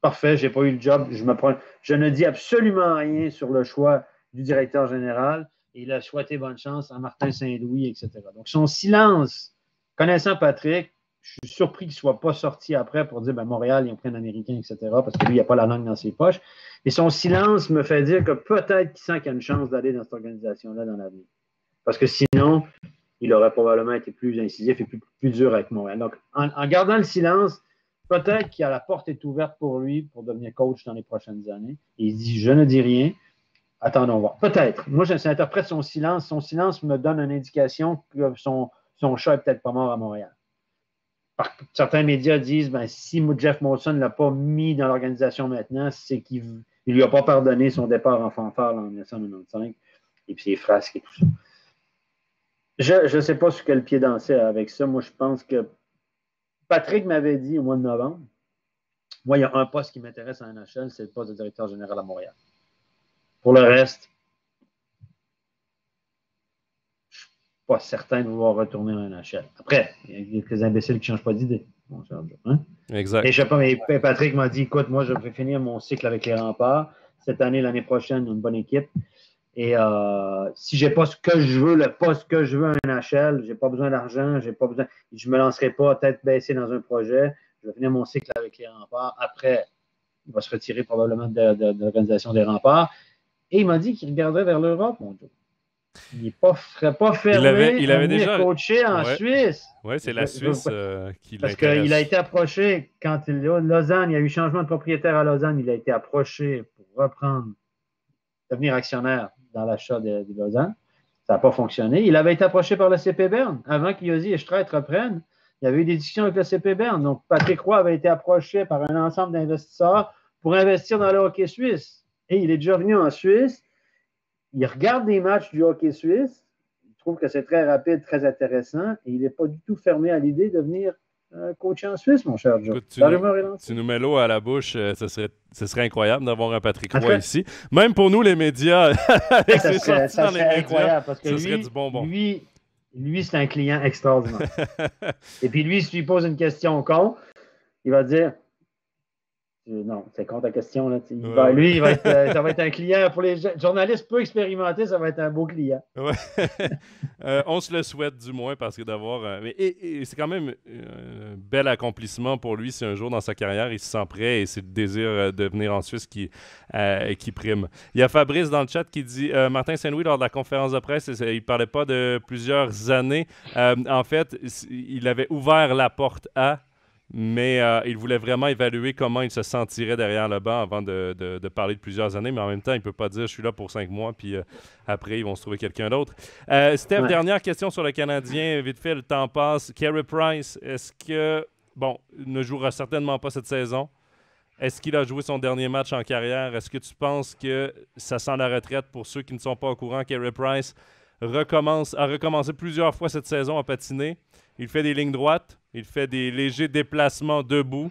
Parfait, je n'ai pas eu le job. Je ne dis absolument rien sur le choix du directeur général. Et il a souhaité bonne chance à Martin Saint-Louis, etc. Donc, son silence, connaissant Patrick, je suis surpris qu'il ne soit pas sorti après pour dire Montréal, ils ont pris un Américain, etc. Parce que lui, il n'a pas la langue dans ses poches. Et son silence me fait dire que peut-être qu'il sent qu'il y a une chance d'aller dans cette organisation-là dans l'avenir. Parce que sinon, il aurait probablement été plus incisif et plus dur avec Montréal. Donc, en gardant le silence, peut-être que la porte est ouverte pour lui pour devenir coach dans les prochaines années. Et il dit je ne dis rien. Attendons voir. Peut-être. Moi, j'interprète son silence. Son silence me donne une indication que son chat n'est peut-être pas mort à Montréal. Certains médias disent si Jeff Molson ne l'a pas mis dans l'organisation maintenant, c'est qu'il ne lui a pas pardonné son départ en fanfare en 1995 et puis ses frasques et tout ça. Je ne sais pas sur quel pied danser avec ça. Moi, je pense que Patrick m'avait dit au mois de novembre, moi, il y a un poste qui m'intéresse en NHL, c'est le poste de directeur général à Montréal. Pour le reste, je ne suis pas certain de vouloir retourner en NHL. Après, il y a quelques imbéciles qui ne changent pas d'idée. mon cher Joe. Hein? Exact. Et je sais pas, mais Patrick m'a dit, écoute, moi, je vais finir mon cycle avec les Remparts. Cette année, l'année prochaine, une bonne équipe. Et si j'ai pas ce que je veux, le poste que je veux à NHL, j'ai pas besoin d'argent, je me lancerai pas tête baissée dans un projet. Je vais finir mon cycle avec les Remparts. Après, il va se retirer probablement de l'organisation des Remparts. Et il m'a dit qu'il regarderait vers l'Europe, mon Dieu. Il ne serait pas fermé il avait à venir déjà coacher en Suisse. Oui, c'est la Suisse qui parce l'intéresse. qu'il a été approché quand Lausanne, il y a eu changement de propriétaire à Lausanne, il a été approché pour devenir actionnaire dans l'achat de Lausanne. Ça n'a pas fonctionné. Il avait été approché par le CP Berne avant qu'Yosi et Streit reprennent. Il y avait eu des discussions avec le CP Berne. Donc, Patrick Roy avait été approché par un ensemble d'investisseurs pour investir dans le hockey suisse. Et il est déjà venu en Suisse. Il regarde des matchs du hockey suisse. Il trouve que c'est très rapide, très intéressant. Et il n'est pas du tout fermé à l'idée de venir coacher en Suisse, mon cher Joe. Écoute, tu nous mets l'eau à la bouche. Ce serait incroyable d'avoir un Patrick Roy ici. Même pour nous, les médias, avec ses sorties dans les médias, parce que ce serait du bonbon. Lui, c'est un client extraordinaire. Et puis lui, si tu lui poses une question con, il va dire non, c'est con ta question. Là. Lui, ça va être un client. Pour les journalistes peu expérimentés, ça va être un beau client. Ouais. On se le souhaite du moins parce que d'avoir... Et c'est quand même un bel accomplissement pour lui si un jour dans sa carrière, il se sent prêt et c'est le désir de venir en Suisse qui prime. Il y a Fabrice dans le chat qui dit Martin Saint-Louis, lors de la conférence de presse, il ne parlait pas de plusieurs années. En fait, il avait ouvert la porte mais il voulait vraiment évaluer comment il se sentirait derrière le banc avant de parler de plusieurs années. Mais en même temps, il ne peut pas dire « je suis là pour 5 mois » puis après, ils vont se trouver quelqu'un d'autre. Steph, dernière question sur le Canadien. Vite fait, le temps passe. Carey Price, est-ce que... Bon, il ne jouera certainement pas cette saison. Est-ce qu'il a joué son dernier match en carrière? Est-ce que tu penses que ça sent la retraite pour ceux qui ne sont pas au courant? Carey Price a recommencé plusieurs fois cette saison à patiner. Il fait des lignes droites, il fait des légers déplacements debout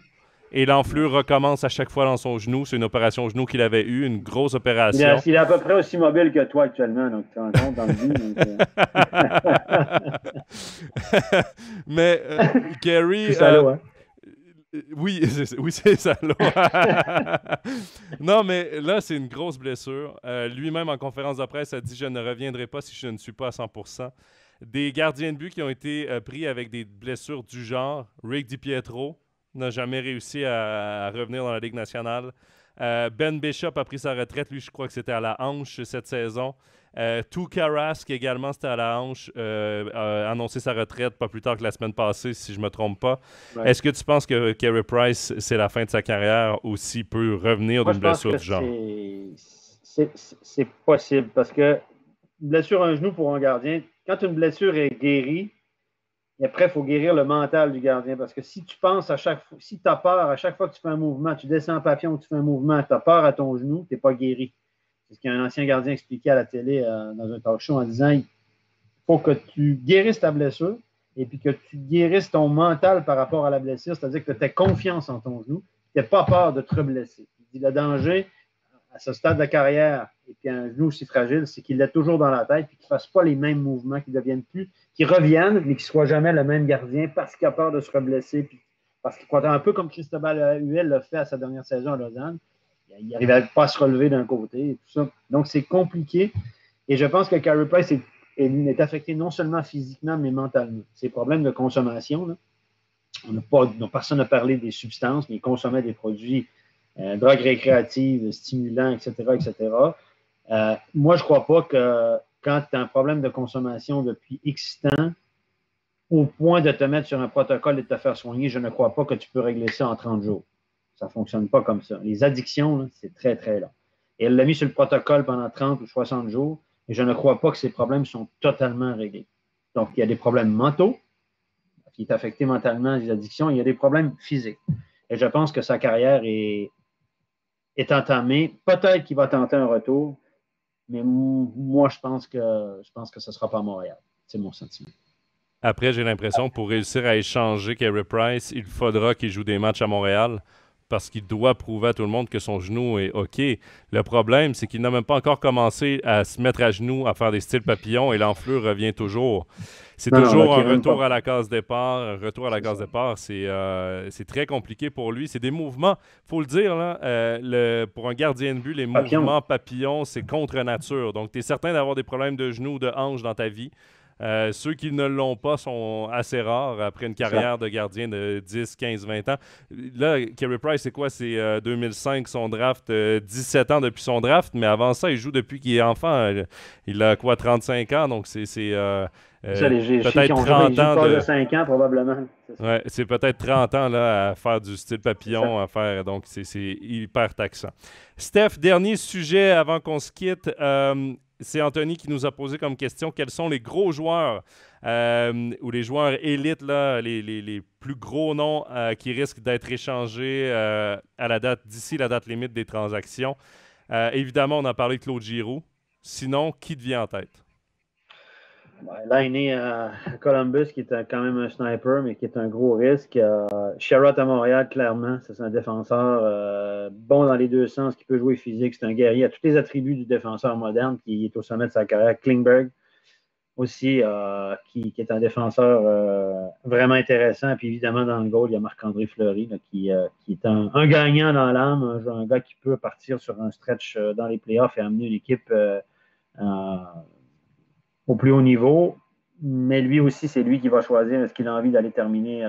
et l'enflure recommence à chaque fois dans son genou. C'est une opération au genou qu'il avait eue, une grosse opération. Il est à peu près aussi mobile que toi actuellement, donc tu te rends compte dans le vie. Mais Carey... Oui, c'est ça. Non, mais là, c'est une grosse blessure. Lui-même, en conférence de presse, a dit « Je ne reviendrai pas si je ne suis pas à 100%. » Des gardiens de but qui ont été pris avec des blessures du genre. Rick DiPietro n'a jamais réussi à revenir dans la Ligue nationale. Ben Bishop a pris sa retraite. Lui, je crois que c'était à la hanche cette saison. Tuukka Rask également, c'était à la hanche, a annoncé sa retraite pas plus tard que la semaine passée, si je ne me trompe pas. Ouais. Est-ce que tu penses que Carey Price, c'est la fin de sa carrière ou s'il peut revenir d'une blessure du genre? C'est possible parce que une blessure à un genou pour un gardien, quand une blessure est guérie, après, il faut guérir le mental du gardien parce que si tu penses si tu as peur à chaque fois que tu fais un mouvement, tu descends en papillon ou tu fais un mouvement, tu as peur à ton genou, tu n'es pas guéri. C'est ce qu'un ancien gardien expliquait à la télé dans un talk show en disant il faut que tu guérisses ta blessure et puis que tu guérisses ton mental par rapport à la blessure, c'est-à-dire que tu aies confiance en ton genou, tu n'aies pas peur de te reblesser. Il dit le danger à ce stade de carrière et puis un genou aussi fragile, c'est qu'il l'ait toujours dans la tête et qu'il ne fasse pas les mêmes mouvements, qu'il revienne, mais qu'il ne soit jamais le même gardien parce qu'il a peur de se reblesser. Puis parce qu'il croit un peu comme Cristobal Huel l'a fait à sa dernière saison à Lausanne. Il n'arrivait pas à se relever d'un côté et tout ça. Donc, c'est compliqué. Et je pense que Carey Price est affecté non seulement physiquement, mais mentalement. Ses problèmes de consommation, là, personne n'a parlé des substances, mais il consommait des produits, drogues récréatives, stimulants, etc., etc. Moi, je ne crois pas que quand tu as un problème de consommation depuis X temps, au point de te mettre sur un protocole et de te faire soigner, je ne crois pas que tu peux régler ça en 30 jours. Ça ne fonctionne pas comme ça. Les addictions, là, c'est très, très long. Et elle l'a mis sur le protocole pendant 30 ou 60 jours, et je ne crois pas que ces problèmes sont totalement réglés. Donc, il y a des problèmes mentaux, qui est affecté mentalement, les addictions, il y a des problèmes physiques. Et je pense que sa carrière est entamée. Peut-être qu'il va tenter un retour, mais moi, je pense que ce ne sera pas à Montréal. C'est mon sentiment. Après, j'ai l'impression, pour réussir à échanger Carey Price, il faudra qu'il joue des matchs à Montréal parce qu'il doit prouver à tout le monde que son genou est OK. Le problème, c'est qu'il n'a même pas encore commencé à se mettre à genoux, à faire des styles papillons, et l'enflure revient toujours. C'est toujours un retour à la case départ. Un retour à la case départ, c'est très compliqué pour lui. C'est des mouvements, il faut le dire, là, pour un gardien de but, les mouvements papillons, c'est contre nature. Donc, tu es certain d'avoir des problèmes de genoux ou de hanches dans ta vie. Ceux qui ne l'ont pas sont assez rares après une carrière de gardien de 10, 15, 20 ans. Là, Carey Price, c'est quoi? C'est 2005, son draft, 17 ans depuis son draft, mais avant ça, il joue depuis qu'il est enfant. Il a quoi, 35 ans? Donc, c'est peut-être 30 ans de 5 ans, probablement. Ouais, c'est peut-être 30 ans là, à faire du style papillon, à faire, donc c'est hyper taxant. Steph, dernier sujet avant qu'on se quitte. C'est Anthony qui nous a posé comme question quels sont les gros joueurs ou les joueurs élites, là, les plus gros noms qui risquent d'être échangés d'ici la date limite des transactions. Évidemment, on a parlé de Claude Giroux. Sinon, qui te vient en tête? Là, il est né à Columbus, qui est quand même un sniper, mais qui est un gros risque. Sherrod à Montréal, clairement, c'est un défenseur bon dans les deux sens, qui peut jouer physique. C'est un guerrier, il a tous les attributs du défenseur moderne, qui est au sommet de sa carrière. Klingberg aussi, qui est un défenseur vraiment intéressant. Puis évidemment, dans le goal, il y a Marc-André Fleury, là, qui est un gagnant dans l'âme, un gars qui peut partir sur un stretch dans les playoffs et amener une équipe au plus haut niveau, mais lui aussi, c'est lui qui va choisir est-ce qu'il a envie d'aller terminer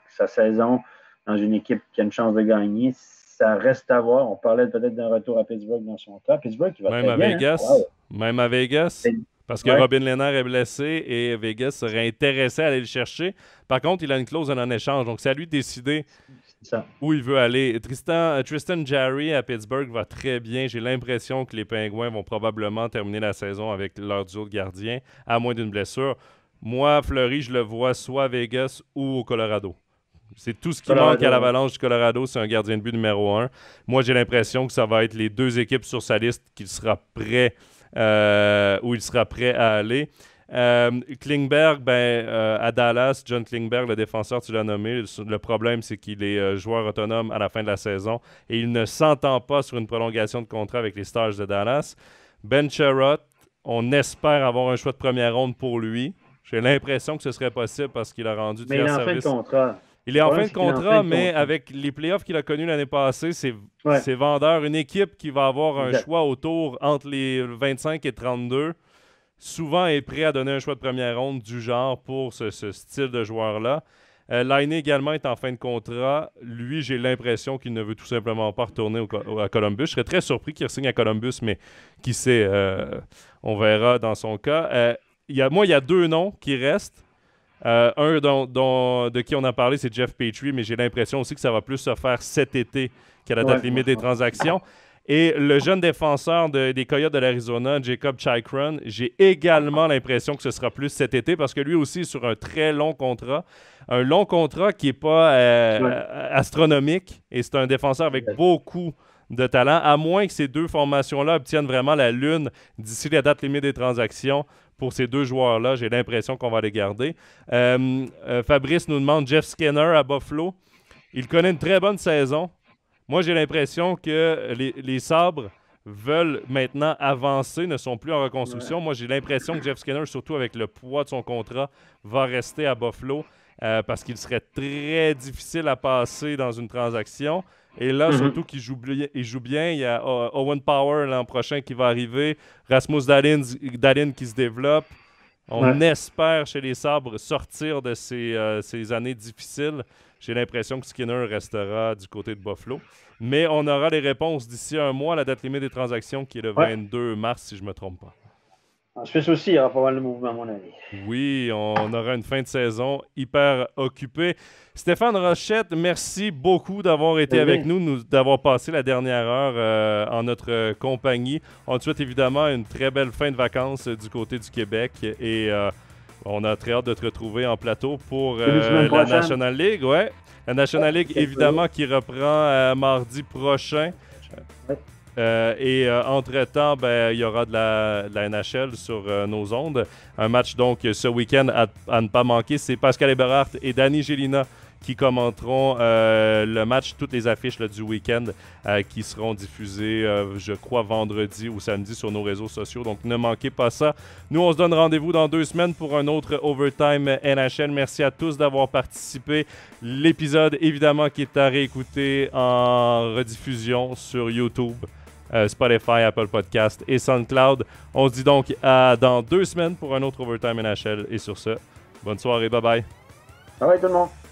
sa saison dans une équipe qui a une chance de gagner. Ça reste à voir. On parlait peut-être d'un retour à Pittsburgh dans son cas. Pittsburgh qui va même très à bien. Vegas. Hein? Wow. Même à Vegas. Parce que Robin Lehner est blessé et Vegas serait intéressé à aller le chercher. Par contre, il a une clause en échange. Donc, c'est à lui de décider où il veut aller. Tristan Jarry à Pittsburgh va très bien. J'ai l'impression que les Pingouins vont probablement terminer la saison avec leur duo de gardiens, à moins d'une blessure. Moi, Fleury, je le vois soit à Vegas ou au Colorado. C'est tout ce qui manque à l'Avalanche du Colorado, c'est un gardien de but numéro 1. Moi, j'ai l'impression que ça va être les deux équipes sur sa liste où il sera prêt à aller. Klingberg, à Dallas, John Klingberg, le défenseur, tu l'as nommé. Le problème, c'est qu'il est joueur autonome à la fin de la saison et il ne s'entend pas sur une prolongation de contrat avec les Stars de Dallas. Ben Sherratt, on espère avoir un choix de première ronde pour lui. J'ai l'impression que ce serait possible parce qu'il a rendu mais il est en fin de contrat. Il est en fin de contrat, mais avec les playoffs qu'il a connus l'année passée, c'est vendeur. Une équipe qui va avoir un choix autour entre les 25 et 32, souvent est prêt à donner un choix de première ronde du genre pour ce style de joueur-là. Laine également est en fin de contrat. Lui, j'ai l'impression qu'il ne veut tout simplement pas retourner à Columbus. Je serais très surpris qu'il re-signe à Columbus, mais qui sait, on verra dans son cas. Il y a deux noms qui restent. Un de qui on a parlé, c'est Jeff Petrie, mais j'ai l'impression aussi que ça va plus se faire cet été qu'à la date limite des transactions. Et le jeune défenseur des Coyotes de l'Arizona, Jacob Chychrun, j'ai également l'impression que ce sera plus cet été parce que lui aussi est sur un très long contrat. Un long contrat qui n'est pas astronomique et c'est un défenseur avec beaucoup de talent, à moins que ces deux formations-là obtiennent vraiment la lune d'ici la date limite des transactions. Pour ces deux joueurs-là, j'ai l'impression qu'on va les garder. Fabrice nous demande Jeff Skinner à Buffalo. Il connaît une très bonne saison. Moi, j'ai l'impression que les Sabres veulent maintenant avancer, ne sont plus en reconstruction. Moi, j'ai l'impression que Jeff Skinner, surtout avec le poids de son contrat, va rester à Buffalo parce qu'il serait très difficile à passer dans une transaction. Et là, surtout qu'il joue bien. Il y a Owen Power l'an prochain qui va arriver. Rasmus Dahlin qui se développe. On espère chez les Sabres sortir de ces années difficiles. J'ai l'impression que Skinner restera du côté de Buffalo. Mais on aura les réponses d'ici un mois, la date limite des transactions qui est le 22 mars, si je ne me trompe pas. En Suisse aussi, il y aura pas mal de mouvements, à mon avis. Oui, on aura une fin de saison hyper occupée. Stéphane Rochette, merci beaucoup d'avoir été avec nous, d'avoir passé la dernière heure en notre compagnie. On te souhaite évidemment une très belle fin de vacances du côté du Québec et on a très hâte de te retrouver en plateau pour la National League. Ouais. La National League, évidemment, qui reprend mardi prochain. Et entre-temps, il y aura de la NHL sur nos ondes. Un match, donc, ce week-end à ne pas manquer. C'est Pascal Eberhardt et Danny Gélina qui commenteront le match, toutes les affiches là, du week-end qui seront diffusées, je crois, vendredi ou samedi sur nos réseaux sociaux. Donc, ne manquez pas ça. Nous, on se donne rendez-vous dans 2 semaines pour un autre Overtime NHL. Merci à tous d'avoir participé. L'épisode, évidemment, qui est à réécouter en rediffusion sur YouTube, Spotify, Apple Podcast et SoundCloud. On se dit donc dans 2 semaines pour un autre Overtime NHL. Et sur ce, bonne soirée, bye bye. Bye bye tout le monde.